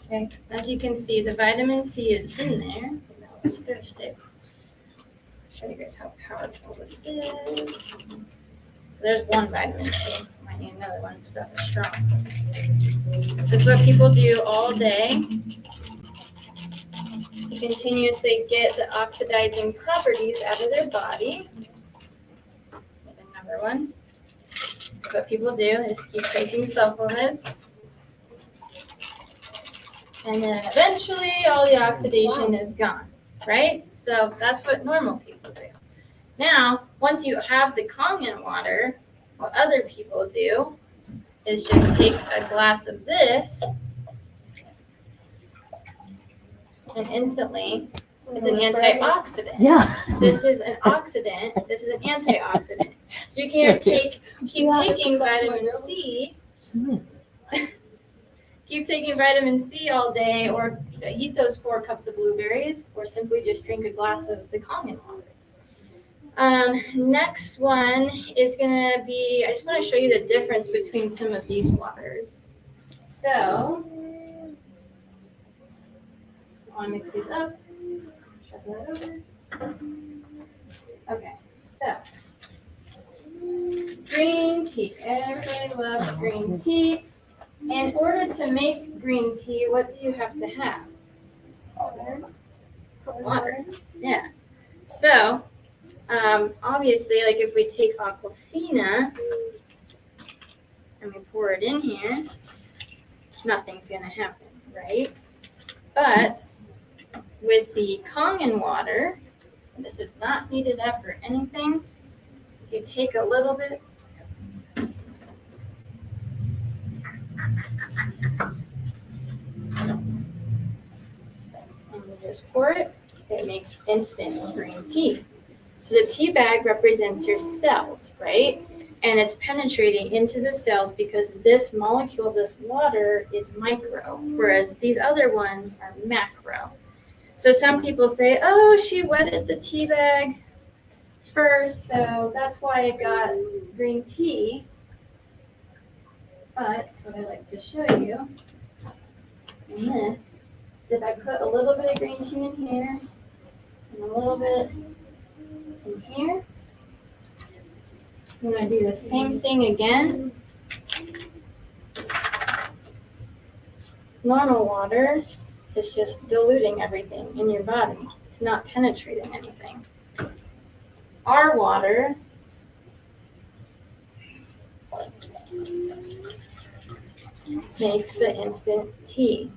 Okay, as you can see, the vitamin C is in there. Now let's thirst it. Show you guys how powerful this is. So there's one vitamin C. Might need another one. Stuff is strong. This is what people do all day to continuously get the oxidizing properties out of their body. Get another one. So what people do is keep taking supplements. And then eventually all the oxidation is gone, right? So that's what normal people do. Now, once you have the Kangen water, what other people do is just take a glass of this and instantly it's an antioxidant. Yeah. This is an oxidant. This is an antioxidant. So you can keep taking vitamin C. Keep taking vitamin C all day, or eat those 4 cups of blueberries, or simply just drink a glass of the Kangen water. Next one is going to be, I just want to show you the difference between some of these waters. So, I want to mix these up. Shuffle that over. Okay, so, green tea. Everybody loves green tea. In order to make green tea, what do you have to have? Water. Yeah. So, obviously, like if we take Aquafina and we pour it in here, nothing's gonna happen, right? But with the Kangen water, and this is not heated up or anything, you take a little bit and you just pour it. It makes instant green tea. So the tea bag represents your cells, right? And it's penetrating into the cells because this molecule of this water is micro, whereas these other ones are macro. So some people say, oh, she wetted the tea bag first, so that's why it got green tea. But what I like to show you in this is if I put a little bit of green tea in here and a little bit in here, I'm going to do the same thing again. Normal water is just diluting everything in your body. It's not penetrating anything. Our water makes the instant tea.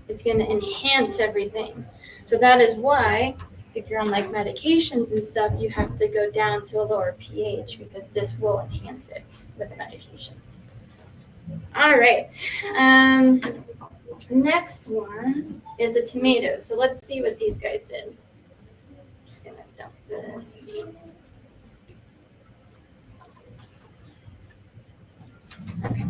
It's going to enhance everything. So that is why if you're on like medications and stuff, you have to go down to a lower pH because this will enhance it with the medications. All right. Next one is the tomatoes. So let's see what these guys did. I'm just going to dump this. Okay.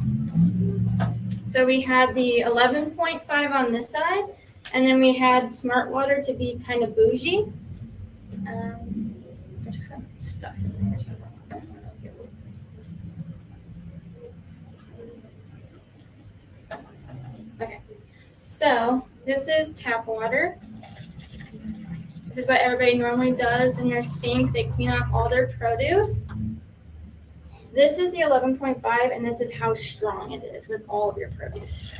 So we had the 11.5 on this side, and then we had smart water to be kind of bougie. There's some stuff in there. Okay, so this is tap water. This is what everybody normally does in their sink. They clean off all their produce. This is the 11.5, and this is how strong it is with all of your produce.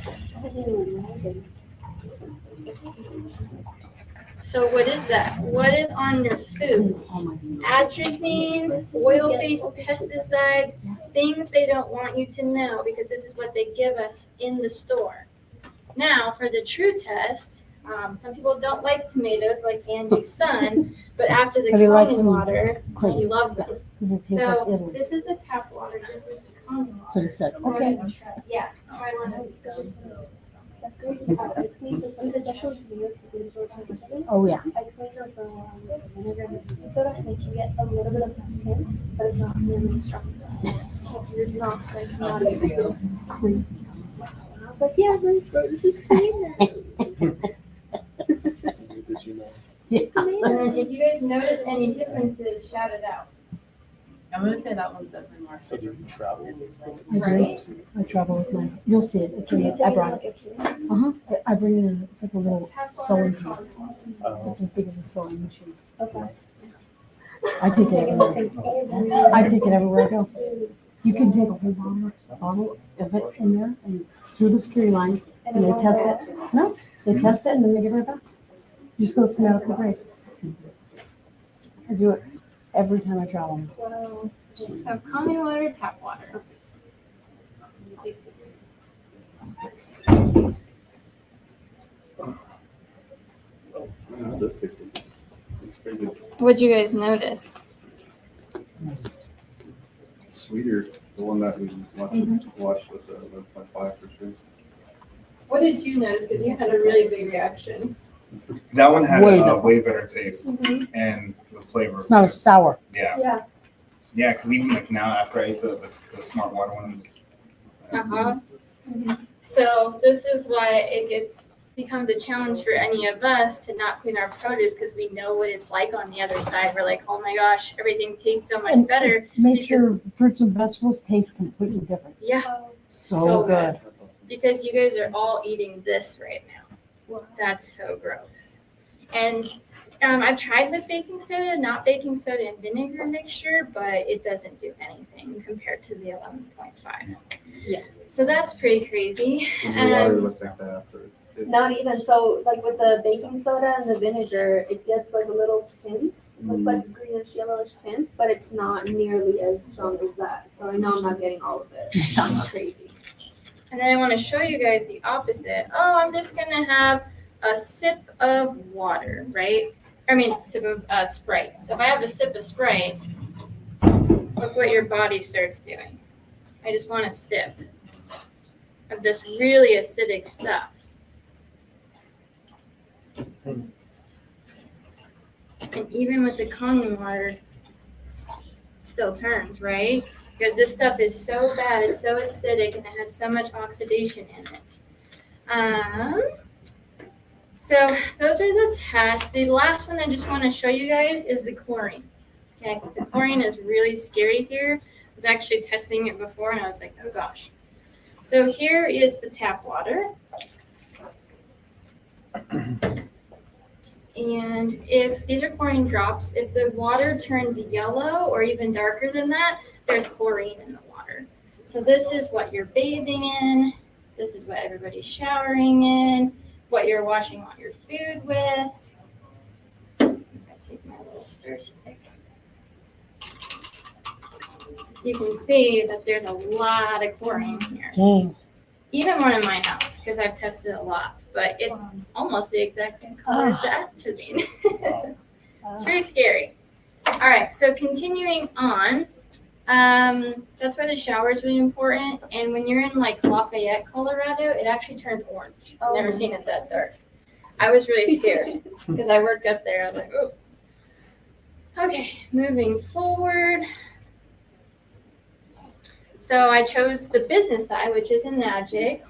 So what is that? What is on your food? Atrazine, oil-based pesticides, things they don't want you to know because this is what they give us in the store. Now, for the true test, some people don't like tomatoes, like Angie's son, but after the Kangen water, he loves them. So this is the tap water. This is the Kangen water. So he said, Go okay. ahead and try it. Yeah. Try one of these. That's good. Oh, yeah. I cleaned her for a while with vinegar and soda, and it can get a little bit of that tint, but it's not really strong. You're not like not even crazy. I was like, yeah, this is clean now. Did you know? It's And amazing. then if you guys notice any differences, shout it out. I'm gonna say that one's definitely more. So do you travel? Right? I travel with mine. You'll see it. It's Can in you the, take I it brought like it. a can? I bring it in. It's like a little Tap sewing water, piece. Oh, It's as big as a sewing machine. Okay. I take it everywhere. I take it everywhere I go. You can take a whole bottle of it in there and through the security line, and they test it. No, they test it and then they give it back. You just go to medical grade. I do it every time I travel. Wow. So Kangen water, tap water. yeah, this tastes good. It's pretty good. What'd you guys notice? Sweeter, the one that we watched with the 1.5 for sure. What did you notice? Because you had a really big reaction. That one had Way a better. way better taste Mhm. and the flavor. It's not as sour. Yeah, Yeah. yeah. Because even like now, after I ate the smart water one, it was, Uh-huh. So this is why becomes a challenge for any of us to not clean our produce because we know what it's like on the other side. We're like, oh my gosh, everything tastes so much And- better. Make sure fruits and vegetables taste completely different. Yeah, So good. That's all. because you guys are all eating this right now. Wow. That's so gross. And I've tried with baking soda, not baking soda and vinegar mixture, but it doesn't do anything compared to the 11.5. Yeah. So that's pretty crazy. Your water looks like that afterwards. Not even. So like with the baking soda and the vinegar, it gets like a little tint. It looks like a greenish yellowish tint, but it's not nearly as strong as that. So I know I'm not getting all of it. It's not crazy. And then I want to show you guys the opposite. Oh, I'm just going to have a sip of water, right? Sip of Sprite. So if I have a sip of Sprite, look what your body starts doing. I just want a sip of this really acidic stuff. And even with the Kangen water, it still turns, right? Because this stuff is so bad, it's so acidic, and it has so much oxidation in it. So those are the tests. The last one I just want to show you guys is the chlorine. Okay, the chlorine is really scary here. I was actually testing it before, and I was like, oh gosh. So here is the tap water. And if these are chlorine drops, if the water turns yellow or even darker than that, there's chlorine in the water. So this is what you're bathing in. This is what everybody's showering in, what you're washing all your food with. I take my little stir stick. You can see that there's a lot of chlorine here. Dang. Even more in my house, because I've tested a lot, but it's almost the exact same color as the atrazine. It's pretty scary. All right, so continuing on, that's why the shower is really important. And when you're in like Lafayette, Colorado, it actually turned orange. I've never seen it that dark. I was really scared because I worked up there. I was like, oh. Okay, moving forward. So I chose the business side, which is in Magic,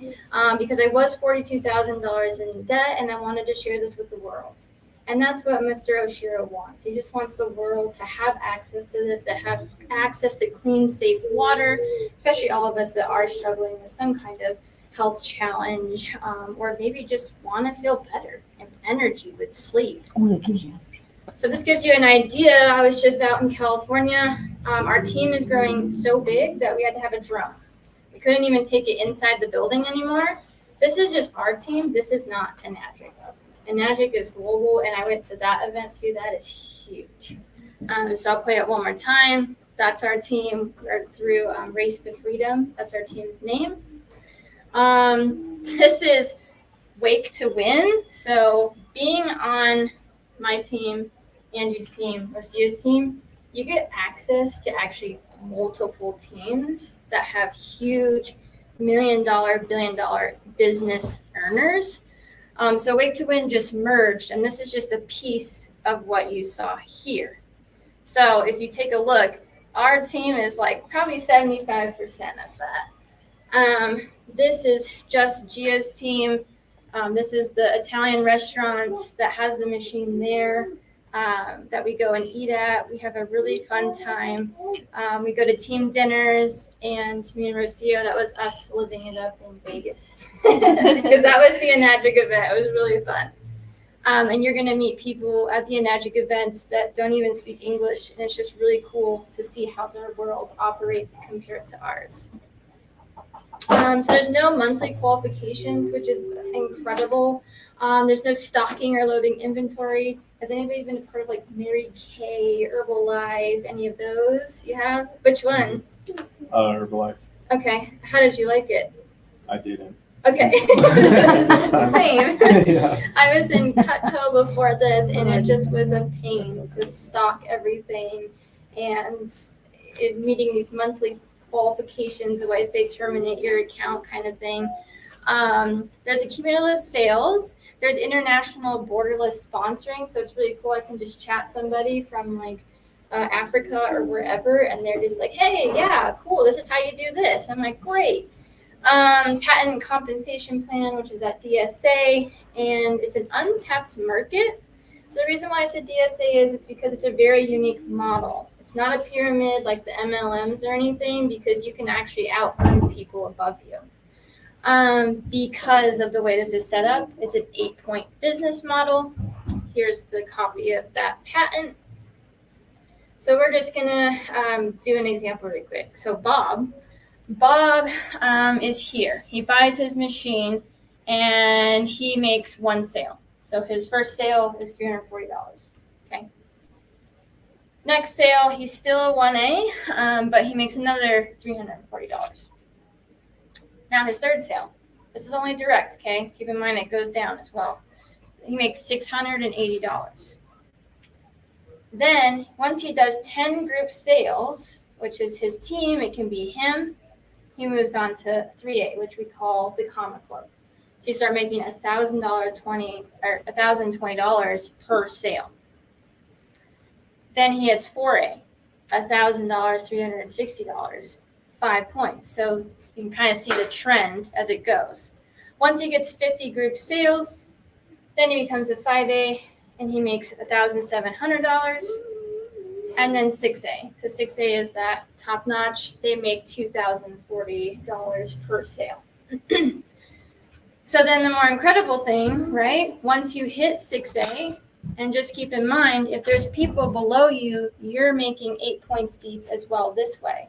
because I was $42,000 in debt, and I wanted to share this with the world. And that's what Mr. Oshiro wants. He just wants the world to have access to this, to have access to clean, safe water, especially all of us that are struggling with some kind of health challenge, or maybe just want to feel better and energy with sleep. So this gives you an idea. I was just out in California. Our team is growing so big that we had to have a drone. We couldn't even take it inside the building anymore. This is just our team. This is not Enagic. Enagic is global, and I went to that event too. That is huge. So I'll play it one more time. That's our team. We're through Race to Freedom. That's our team's name. This is Wake to Win. So being on my team, Andrew's team, Rocio's team, you get access to actually multiple teams that have huge $1 million, $1 billion business earners. So Wake to Win just merged, and this is just a piece of what you saw here. So if you take a look, our team is like probably 75% of that. This is just Gio's team. This is the Italian restaurant that has the machine there that we go and eat at. We have a really fun time. We go to team dinners, and me and Rocio, that was us living it up in Vegas. Because that was the Enagic event. It was really fun. And you're going to meet people at the Enagic events that don't even speak English, and it's just really cool to see how their world operates compared to ours. So there's no monthly qualifications, which is incredible. There's no stocking or loading inventory. Has anybody been a part of like Mary Kay, Herbalife, any of those you have? Which one? Herbalife. Okay. How did you like it? I didn't. Okay. Same. Yeah. I was in Cutco before this, and it just was a pain to stock everything and meeting these monthly qualifications, otherwise they terminate your account kind of thing. There's a cumulative sales. There's international borderless sponsoring, so it's really cool. I can just chat somebody from like Africa or wherever, and they're just like, hey, yeah, cool, this is how you do this. I'm like, great. Patent compensation plan, which is at DSA, and it's an untapped market. So the reason why it's a DSA is it's because it's a very unique model. It's not a pyramid like the MLMs or anything, because you can actually out-earn people above you. Because of the way this is set up, it's an 8-point business model. Here's the copy of that patent. So we're just gonna do an example really quick. So Bob is here. He buys his machine, and he makes one sale. So his first sale is $340. Okay. Next sale, he's still a 1A, but he makes another $340. Now his third sale. This is only direct, okay? Keep in mind it goes down as well. He makes $680. Then once he does 10 group sales, which is his team, it can be him, he moves on to 3A, which we call the Comma Club. So you start making $1,020 per sale. Then he hits 4A, $1,000, $360, 5 points. So you can kind of see the trend as it goes. Once he gets 50 group sales, then he becomes a 5A and he makes $1,700. And then 6A. So 6A is that top notch. They make $2,040 per sale. So then the more incredible thing, right? Once you hit 6A, and just keep in mind, if there's people below you, you're making 8 points deep as well this way.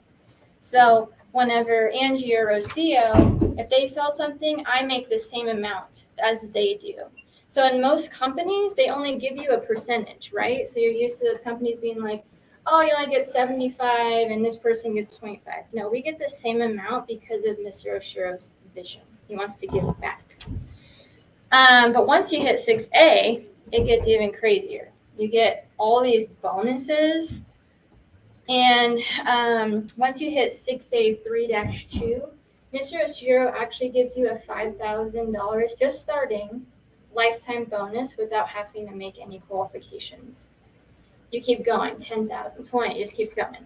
So whenever Angie or Rocio, if they sell something, I make the same amount as they do. So in most companies, they only give you a percentage, right? So you're used to those companies being like, oh, you only get 75 and this person gets 25. No, we get the same amount because of Mr. Oshiro's vision. He wants to give it back. But once you hit 6A, it gets even crazier. You get all these bonuses. And once you hit 6A 3-2, Mr. Oshiro actually gives you a $5,000 just starting lifetime bonus without having to make any qualifications. You keep going, 10,000, 20, it just keeps going.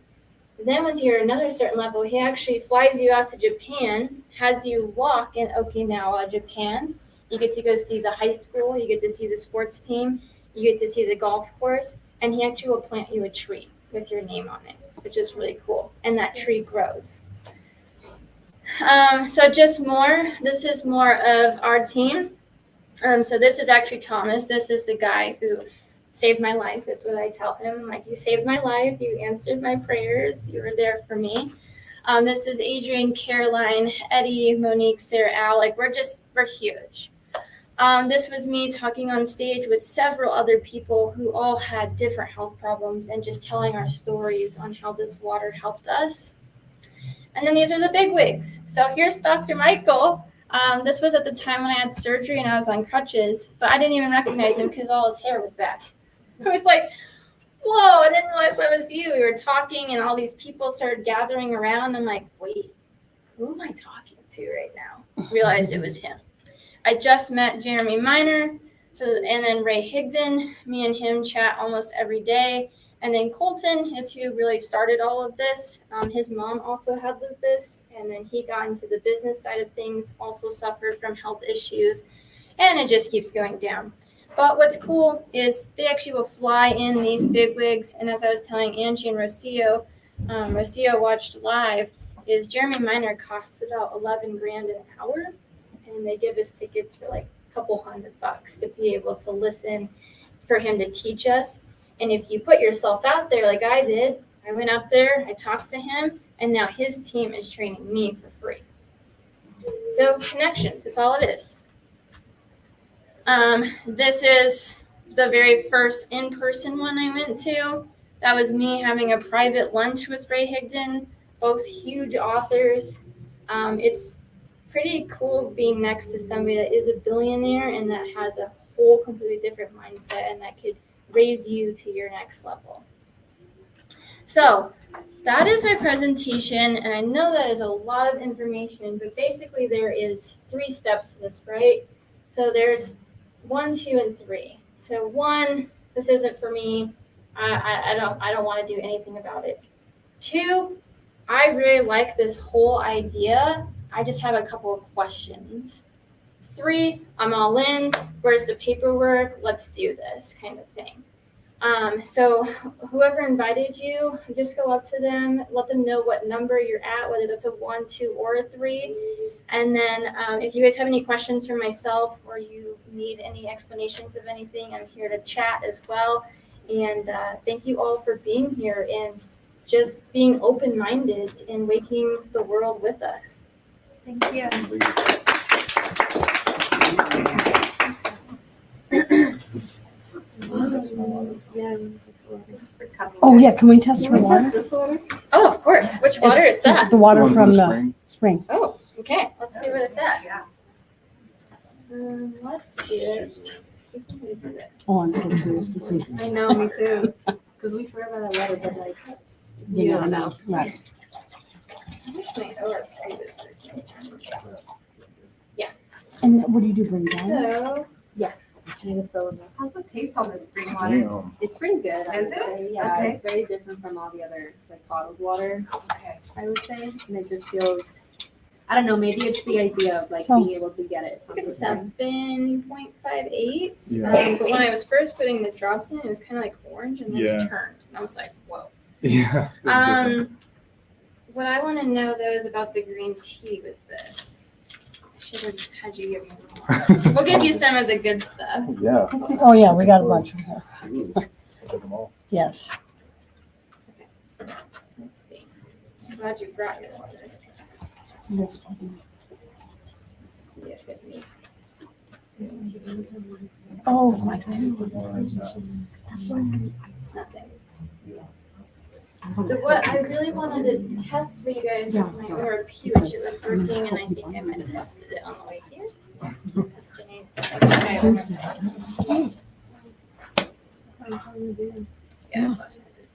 Then once you're at another certain level, he actually flies you out to Japan, has you walk in Okinawa, Japan. You get to go see the high school, you get to see the sports team, you get to see the golf course, and he actually will plant you a tree with your name on it, which is really cool. And that tree grows. So just more, this is more of our team. So this is actually Thomas. This is the guy who saved my life, is what I tell him. Like, you saved my life. You answered my prayers. You were there for me. This is Adrian, Caroline, Eddie, Monique, Sarah, Al. Like, we're huge. This was me talking on stage with several other people who all had different health problems and just telling our stories on how this water helped us. And then these are the big wigs. So here's Dr. Michael. This was at the time when I had surgery and I was on crutches, but I didn't even recognize him because all his hair was back. I was like, whoa, I didn't realize that was you. We were talking and all these people started gathering around. I'm like, wait, who am I talking to right now? Realized it was him. I just met Jeremy Miner, and then Ray Higdon. Me and him chat almost every day. And then Colton is who really started all of this. His mom also had lupus, and then he got into the business side of things, also suffered from health issues, and it just keeps going down. But what's cool is they actually will fly in these big wigs, and as I was telling Angie and Rocio watched live, is Jeremy Miner costs about $11,000 an hour, and they give us tickets for like a couple $100 to be able to listen, for him to teach us. And if you put yourself out there like I did, I went out there, I talked to him, and now his team is training me for free. So connections, it's all it is. This is the very first in-person one I went to. That was me having a private lunch with Ray Higdon, both huge authors. It's pretty cool being next to somebody that is a billionaire and that has a whole completely different mindset and that could raise you to your next level. So that is my presentation, and I know that is a lot of information, but basically there is 3 steps to this, right? So there's 1, 2, and 3. So 1, this isn't for me. I don't want to do anything about it. 2, I really like this whole idea. I just have a couple of questions. 3, I'm all in. Where's the paperwork? Let's do this kind of thing. So whoever invited you, just go up to them, let them know what number you're at, whether that's a 1, 2, or a 3. And then if you guys have any questions for myself or you need any explanations of anything, I'm here to chat as well. And thank you all for being here and just being open-minded and waking the world with us. Thank you. Oh, yeah, can we test her Can we test water? this water? Oh, of course. Which water It's is that? The water One from the spring. spring. Oh, okay. Let's see what it's at. Yeah. Let's do it. We can use this. Oh, I'm so curious to see. I know, me too. Because we swear by that water, but like, you don't know. Right. I wish my ORP was working. And what do you do, bring down? So, You just fill it up. How's the taste on this spring water? Damn. It's pretty good, I Is would it? say. Yeah, Okay. it's very different from all the other like bottled water, Okay. I would say. And it just feels, I don't know, maybe it's the idea of like So- being able to get it. it's like a 7.58. Yeah. But when I was first putting the drops in, it was kind of like orange and then Yeah. it turned. And I was like, whoa. Yeah. it's different. What I want to know though is about the green tea with this. I should have had you give me more. We'll give you some of the good stuff. Yeah. Oh, yeah, we got a bunch of her. Ooh, take them all. Yes. Let's see. I'm glad you brought your water. Yes. Let's see if it makes green tea. Oh, my God. Nothing. What I really wanted to test for you guys was my ORP, which it was working, and I think I might have tested it on the way here. That's Janine. Seriously. Yeah, I busted it.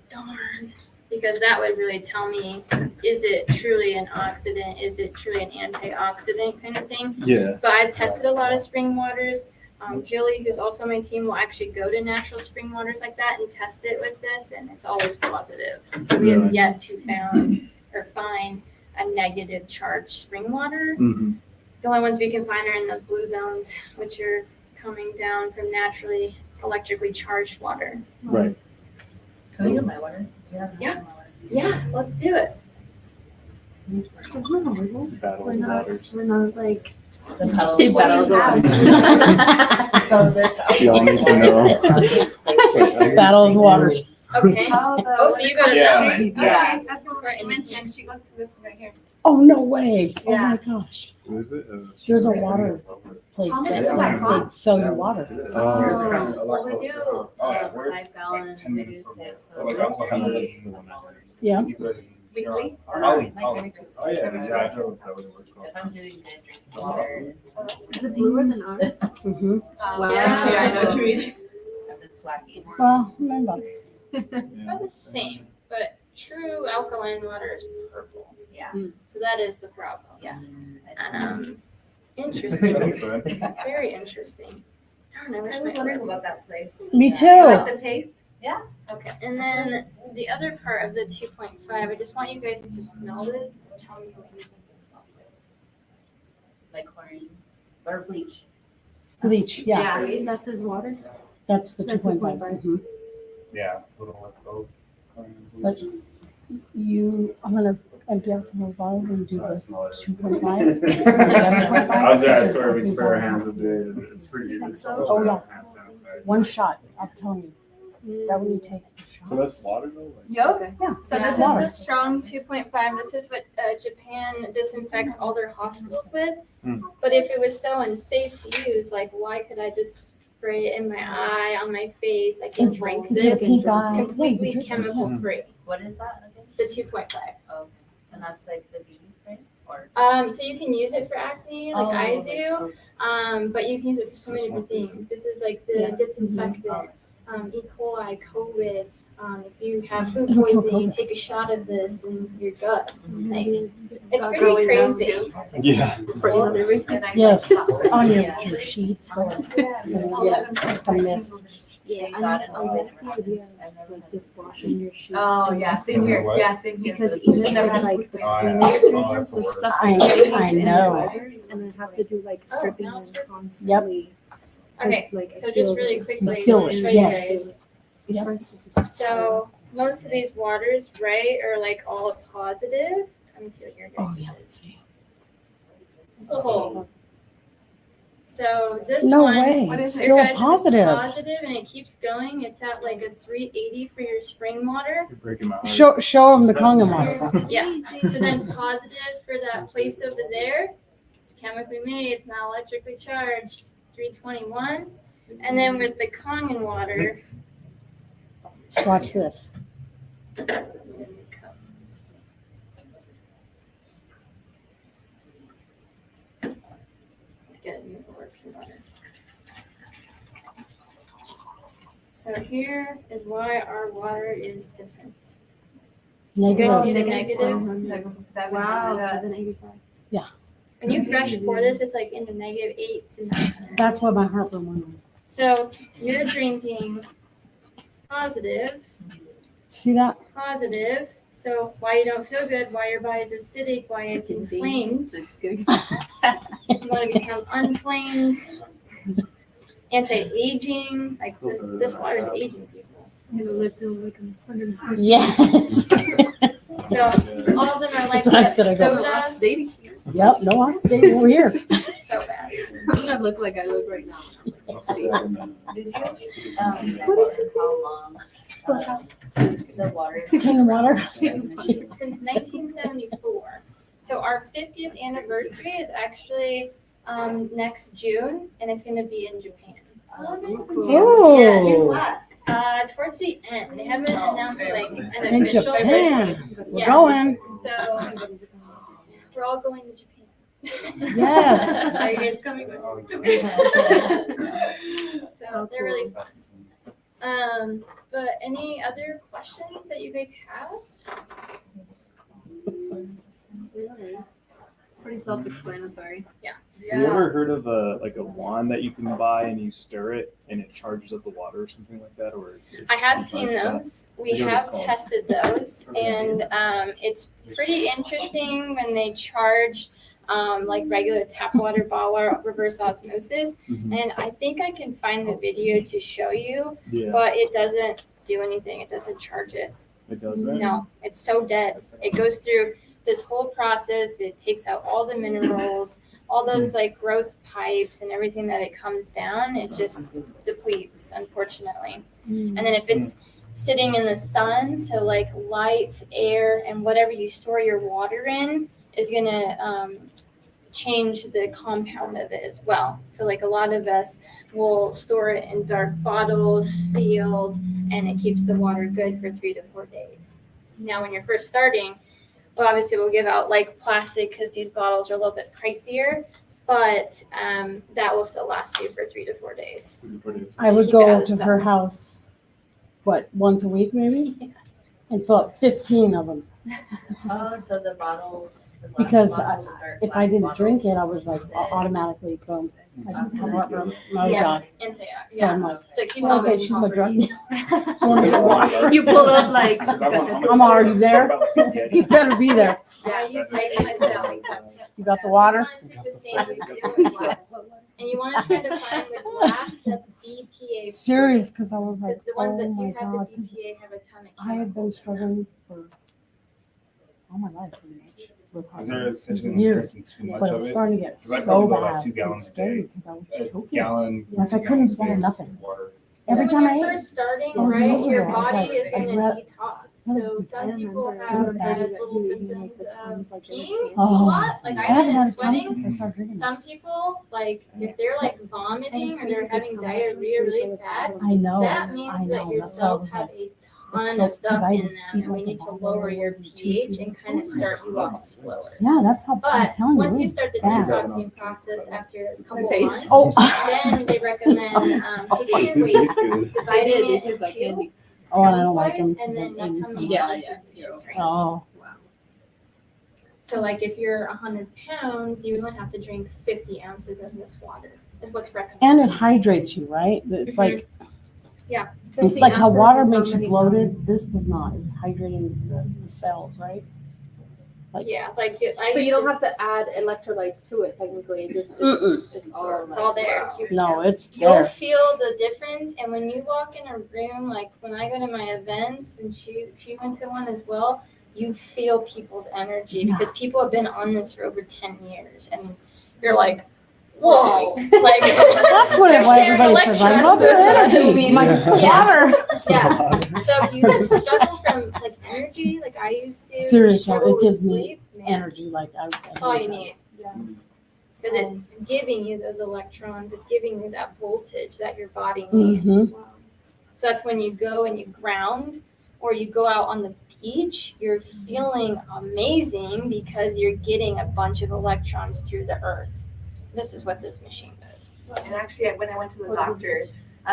Darn. Because that would really tell me, is it truly an oxidant? Is it truly an antioxidant kind of thing? Yeah. But I've tested a lot of spring waters. Jilly, who's also on my team, will actually go to natural spring waters like that and test it with this, and it's always positive. So we have Really? yet to find a negative charged spring water. Mm-hmm. The only ones we can find are in those blue zones, which are coming down from naturally electrically charged water. Right. Can I get my water? Yeah. Yeah, let's do it. Battle We're of not, waters. we're not like, The pedal. Big What do you have? So this. Y'all need to know. Battle of the Waters. Okay. Oh, so you go to Yeah. that one. Yeah. Okay. That's what I mentioned. She goes to this right here. Oh, no way. Oh, Yeah. my gosh. What is it? There's a water place How much that does that cost? they sell your water. Well, we do Oh, yeah, we're 5 gallons, 10 we do minutes 6, Oh, so like, it's I'm looking at $20 the some dollars. Yeah. Weekly? Or Ollie, like Ollie. every Oh, yeah. Yeah, I know that would work. If I'm doing good drinking water, it's is it bluer than ours? Mm-hmm. Wow. Yeah, I know what you mean. I've been slacking. Well, $9. About the same, but true alkaline water is purple. Yeah. So that is the problem. Yes. Interesting. Thanks, man. Very interesting. Darn, I wish I my was wondering ORP. about that place. Me You too. like the taste? Yeah? Okay. And then the other part of the 2.5, I just want you guys to smell this. Tell me what you think it smells like. Like chlorine or bleach. Bleach, yeah. That's his water? That's the That's 2.5. 2.5. Mhm. Yeah. Little like both. But I'm going to empty out some of those bottles and do the 2.5. I was there, I swear we spare our hands a bit. It's pretty good. Oh, yeah. One shot, I'm telling you. That when you take a So shot. that's water though? Like, Yep. Yeah. So this Water. is the strong 2.5. This is what Japan disinfects all their hospitals with. Hmm. But if it was so unsafe to use, like why could I just spray it in my eye, on my face? I can drink It's your this. pink eye. Completely Yeah, you can drink it. chemical free. What is that again? The 2.5. Oh, okay. And that's like the BB spray or? So you can use it for acne, like I Oh, do. But you can use it for so many different things. This is like the disinfectant, E. coli, COVID. If you have food It'll kill poisoning, COVID. take a shot of this in your gut. It's like, it's Got pretty going down crazy. Yeah. Spraying on everything. Yes, on your Yes. sheets. Yeah. Yeah, just a mess. Yeah, I like the idea of like just washing your sheets. Oh, yeah, same here. What? Yeah, same here. Because even with like the Oh, cleaning yeah. Oh, detergents, that's the there's worst. stuff I- that stays I in know. the fibers, and I have to do like stripping now them it's working. constantly. 'Cause, Okay, like, I so just feel really like quickly, feel to it, show you yes. guys. it Yep. starts to just So most of these waters, right, are like all a positive. Let me see what your Oh, guys' yeah. is. Oh. So this No one, way, What it's is it? your still guys' is positive. positive, and it keeps going. It's at like a 380 for your spring water. You're breaking my heart. Show them the Kangen water. Yeah. So then positive for that place over there. It's chemically made. It's not electrically charged. 321. And then with the Kangen water, Watch this. Let's get a new word for water. So here is why our water is different. You guys see the negative? Wow, 785. When you fresh pour this, it's like in the -8 to 900. That's what my heartburn went on. So you're drinking positive. See that? Positive. So why you don't feel good, why your body is acidic, why it's inflamed. You want to become unflamed. Anti-aging. Like this water is aging people. I'm gonna live till like 100. Yes. So all of them are like That's what I that said, I go, soda. Dating. Yep, no oxidation over here. So bad. I'm gonna look like I look right now. Did you? What did you How long? The water. Kangen water. Since 1974. So our 50th anniversary is actually next June, and it's going to be in Japan. Oh, Towards the end. They haven't announced like an in official. Japan. We're Yeah. going. So we're all going to Japan. Yes. Are you guys coming with? So they're really fun. But any other questions that you guys have? Pretty self-explanatory. Have you ever heard of a wand that you can buy and you stir it and it charges up the water or something like that? Or I have seen those. We Forget what have it's called. tested those, and it's pretty interesting when they charge like regular tap water, bottled water, reverse osmosis. Mhm. And I think I can find the video to show you, Yeah, but it doesn't do anything. It doesn't charge it. it does that. No, it's so dead. It goes through this whole process. It takes out all the minerals, all those like gross pipes and everything that it comes down. It just depletes, unfortunately. And then if it's sitting in the sun, so like light, air, and whatever you store your water in is gonna change the compound of it as well. So like a lot of us will store it in dark bottles, sealed, and it keeps the water good for 3 to 4 days. Now, when you're first starting, well, obviously we'll give out like plastic because these bottles are a little bit pricier, but that will still last you for 3 to 4 days. I Just would keep it out go of the to her sun. house, once a week maybe? Yeah. And fill up 15 of them. Oh, so the bottles. the glass Because bottles are If I glass didn't bottles drink it, I was like versus- automatically boom. I didn't have heartburn. Oh Yeah. God. Antioxidant. So Yeah. I'm like, So it keeps well, all okay, the she's my drug properties. dealer. You pull up like. I'm already there. You better be there. Yeah, you use You got the water? And you want to try to find the glass that's BPA. Serious, because I was like, Because the ones oh that my do have the God. 'cause BPA have a ton of I had been chemicals. struggling for all my life. pretty much, with Is there heartburn. such thing as Years. drinking too much But it of was it? starting to get 'Cause I so probably go about bad 2 and gallons a scary day. because I was A choking. gallon. Like I 2 couldn't gallons a swallow day nothing. of water. Every So time when I you're ate. first starting, It was right, your miserable. I was body like, is in I'd a rather- detox. So some people have remember little symptoms of peeing a Oh, lot. Like I I haven't had had a tongue sweating. since I started drinking. Some people, like, if they're like vomiting or they're having diarrhea really bad, I know. that I means know. that your That's why I cells was have like, a it's ton so- of stuff 'cause I in them, eat and we like need a to bottle lower your of tea pH and kind of start you off slower. Yeah, that's how I'm But telling you. once it you was start the bad. detoxing process after a couple Taste. months, Oh, then they recommend taking your It weight, tastes good. dividing it Tastes like into candy. oh, and I don't like them. and then that's how many Yeah, ounces yeah. you should drink. Oh, So like if you're 100 pounds, you only have to drink 50 ounces of this water, is what's recommended. and it hydrates you, right? It's like, Yeah. it's 50 like how ounces water is how makes you many bloated. pounds? This does not. It's hydrating the cells, right? Yeah, like So you don't have to add electrolytes to it technically. It just it's all It's all there. No, it's You'll there. feel the difference, and when you walk in a room, like when I go to my events, and she went to one as well, you feel people's energy Yeah. because people have been on this for over 10 years, and you're like, whoa, like That's what they're sharing everybody says. I love your electrons. energy. Like it's Yeah. water. Yeah. So if you struggle from like energy, like I used to, Seriously, struggle it with gives me sleep, man, Energy, like I. that's all you need. Yeah. Because because it's giving you those electrons. It's giving you that voltage that your body needs. So that's when you go and you ground or you go out on the beach, you're feeling amazing because you're getting a bunch of electrons through the earth. This is what this machine does. And actually, when I went to the doctor,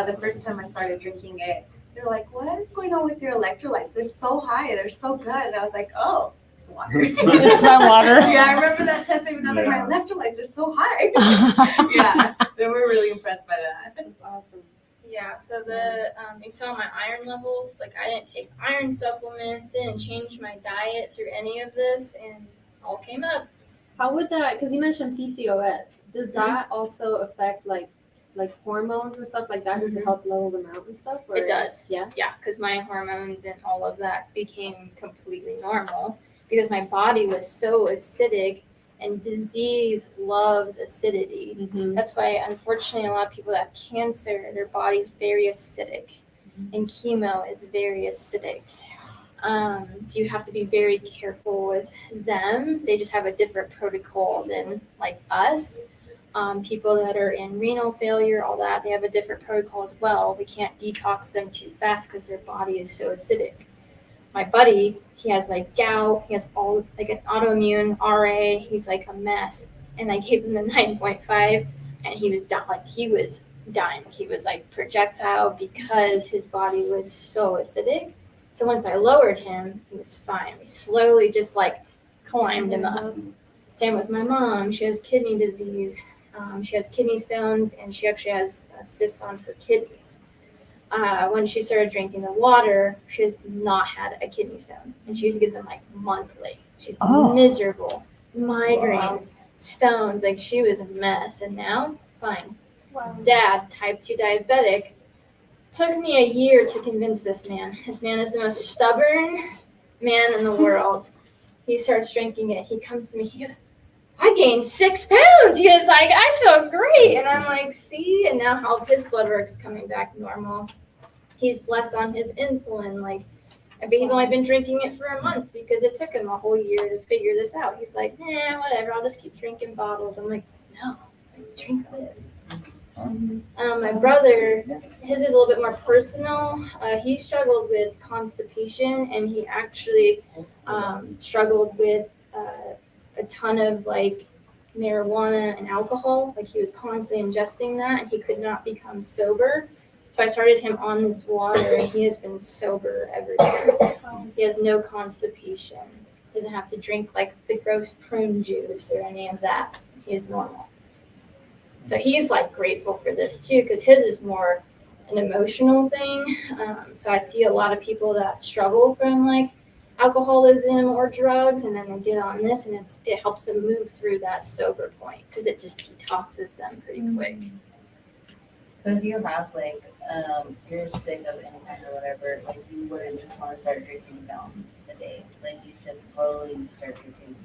the first time I started drinking it, they're like, "What is going on with your electrolytes? They're so high. They're so good." And I was like, "Oh, it's water." It's my water. Yeah, I remember that test. Even I was like, "My electrolytes are so high." Yeah, they were really impressed by that. That's awesome. Yeah, so you saw my iron levels. Like I didn't take iron supplements, didn't change my diet through any of this, and all came up. How would that? Because you mentioned PCOS. Does that also affect like hormones and stuff like that? Does it help level them out and stuff? Or? It does. Yeah. Yeah, because my hormones and all of that became completely normal because my body was so acidic, and disease loves acidity. That's why, unfortunately, a lot of people that have cancer, their body's very acidic, and chemo is very acidic. So you have to be very careful with them. They just have a different protocol than like us. People that are in renal failure, all that, they have a different protocol as well. We can't detox them too fast because their body is so acidic. My buddy, he has like gout, he has all like an autoimmune RA, he's like a mess. And I gave him the 9.5 and he was dying. He was like projectile because his body was so acidic. So once I lowered him, he was fine. We slowly just like climbed him up. Same with my mom. She has kidney disease. She has kidney stones, and she actually has cysts on her kidneys. When she started drinking the water, she has not had a kidney stone, and she used to get them like monthly. She's miserable, migraines, stones. Like she was a mess, and now fine. Dad, type 2 diabetic. Took me a year to convince this man. This man is the most stubborn man in the world. He starts drinking it. He comes to me. He goes, "I gained 6 pounds." He was like, "I feel great." And I'm like, "See?" And now all of his blood work is coming back normal. He's less on his insulin. But he's only been drinking it for a month because it took him a whole year to figure this out. He's like, whatever. I'll just keep drinking bottles. I'm like, no, drink this. My brother, his is a little bit more personal. He struggled with constipation, and he actually struggled with a ton of like marijuana and alcohol. Like he was constantly ingesting that, and he could not become sober. So I started him on this water, and he has been sober ever since. He has no constipation. He doesn't have to drink like the gross prune juice or any of that. He is normal. So he's like grateful for this too, because his is more an emotional thing. So I see a lot of people that struggle from like alcoholism or drugs, and then they get on this, and it helps them move through that sober point because it just detoxes them pretty quick. So if you have like you're sick of any kind or whatever, like you wouldn't just want to start drinking down a day. Like you should slowly start drinking.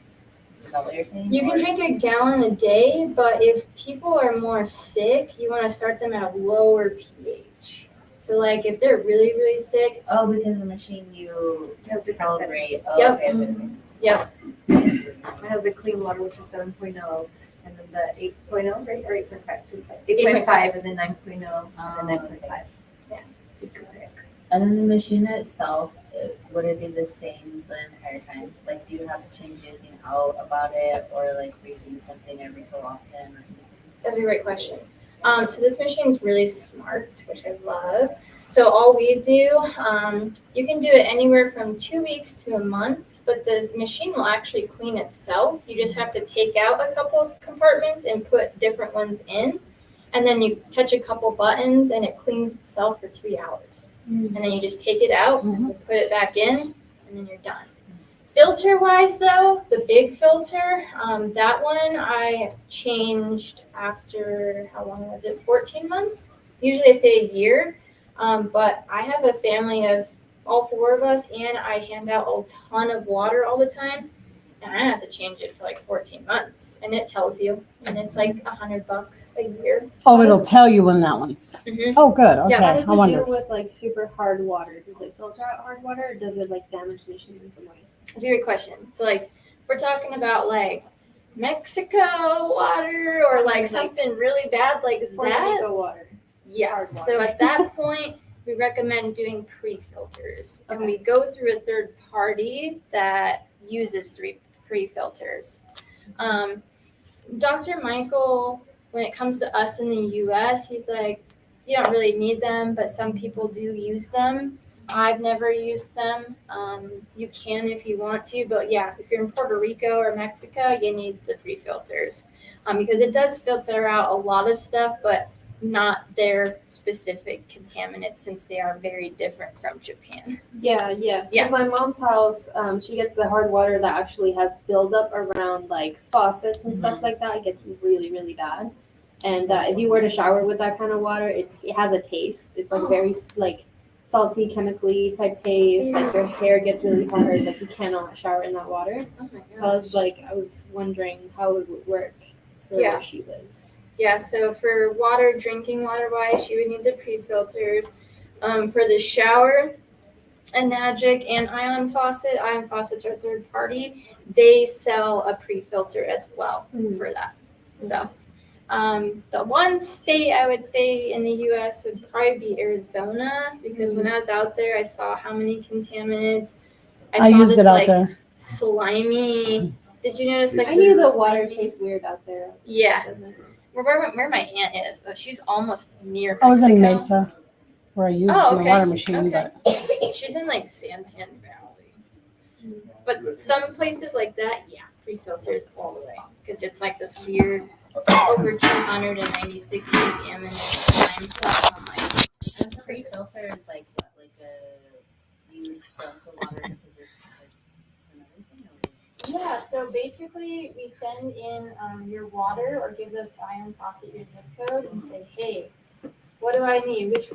Is that what you're saying? You can drink a gallon a day, but if people are more sick, you want to start them at a lower pH. So like if they're really, really sick. Oh, because the machine you have to calibrate. Oh, Yep. okay. Yep. It has the clean water, which is 7.0, and then the 8.0, right? Or 8.5, just like 8.5, and then 9.0, and then 9.5. Yeah. And then the machine itself, would it be the same the entire time? Like, do you have to change anything out about it, or like redo something every so often, or anything? That's a great question. So this machine is really smart, which I love. So all we do, you can do it anywhere from 2 weeks to a month, but the machine will actually clean itself. You just have to take out a couple of compartments and put different ones in. And then you touch a couple buttons and it cleans itself for 3 hours. And then you just take it out, you put it back in, and then you're done. Filter-wise, though, the big filter, that one I changed after, how long was it, 14 months? Usually I say a year, but I have a family of all 4 of us, and I hand out a ton of water all the time, and I have to change it for like 14 months, and it tells you, and it's like $100 a year. Oh, it'll tell you when that one's. Mhm. Oh, good. Okay. Yeah, How does I it wonder. deal with like super hard water? Does it filter out hard water, or does it like damage the machine in some way? That's a great question. So, like, if we're talking about like Mexico water or like something really bad like Puerto Rico that, water. yes. Hard So water. at that point, we recommend doing pre-filters, and we go through a third party that uses pre-filters. Dr. Michael, when it comes to us in the U.S., he's like, you don't really need them, but some people do use them. I've never used them. You can if you want to, but yeah, if you're in Puerto Rico or Mexico, you need the pre-filters because it does filter out a lot of stuff, but not their specific contaminants since they are very different from Japan. Yeah. Yeah. In my mom's house, she gets the hard water that actually has buildup around like faucets and stuff like that. It gets really, really bad. And if you were to shower with that kind of water, it has a taste. It's like very like salty, chemically type taste. Like your hair gets really hard. Like you cannot shower in that water. Oh my So I was wondering how it would work for Yeah. where she lives. Yeah, so for water, drinking water wise, you would need the pre-filters. For the shower, Enagic and Ion faucets are third party. They sell a pre-filter as well for that. So the one state I would say in the US would probably be Arizona because when I was out there, I saw how many contaminants. I saw used this, it out like, there. Slimy. Did you notice like I knew the this water slimy- tastes weird out there. Yeah. Doesn't it? Where my aunt is, but she's almost near I was in Mexico. Mesa, where I used Oh, my okay. water machine, Okay. but She's in like Santan Valley. But some places like that, yeah, pre-filters all the way. Because it's like this weird over 296 contaminant time stuff. I'm like, And the pre-filter is like what, like you scrub the water into this like and everything. yeah, so basically we send in your water or give this Ion faucet your zip code and say, hey, what do I need? Which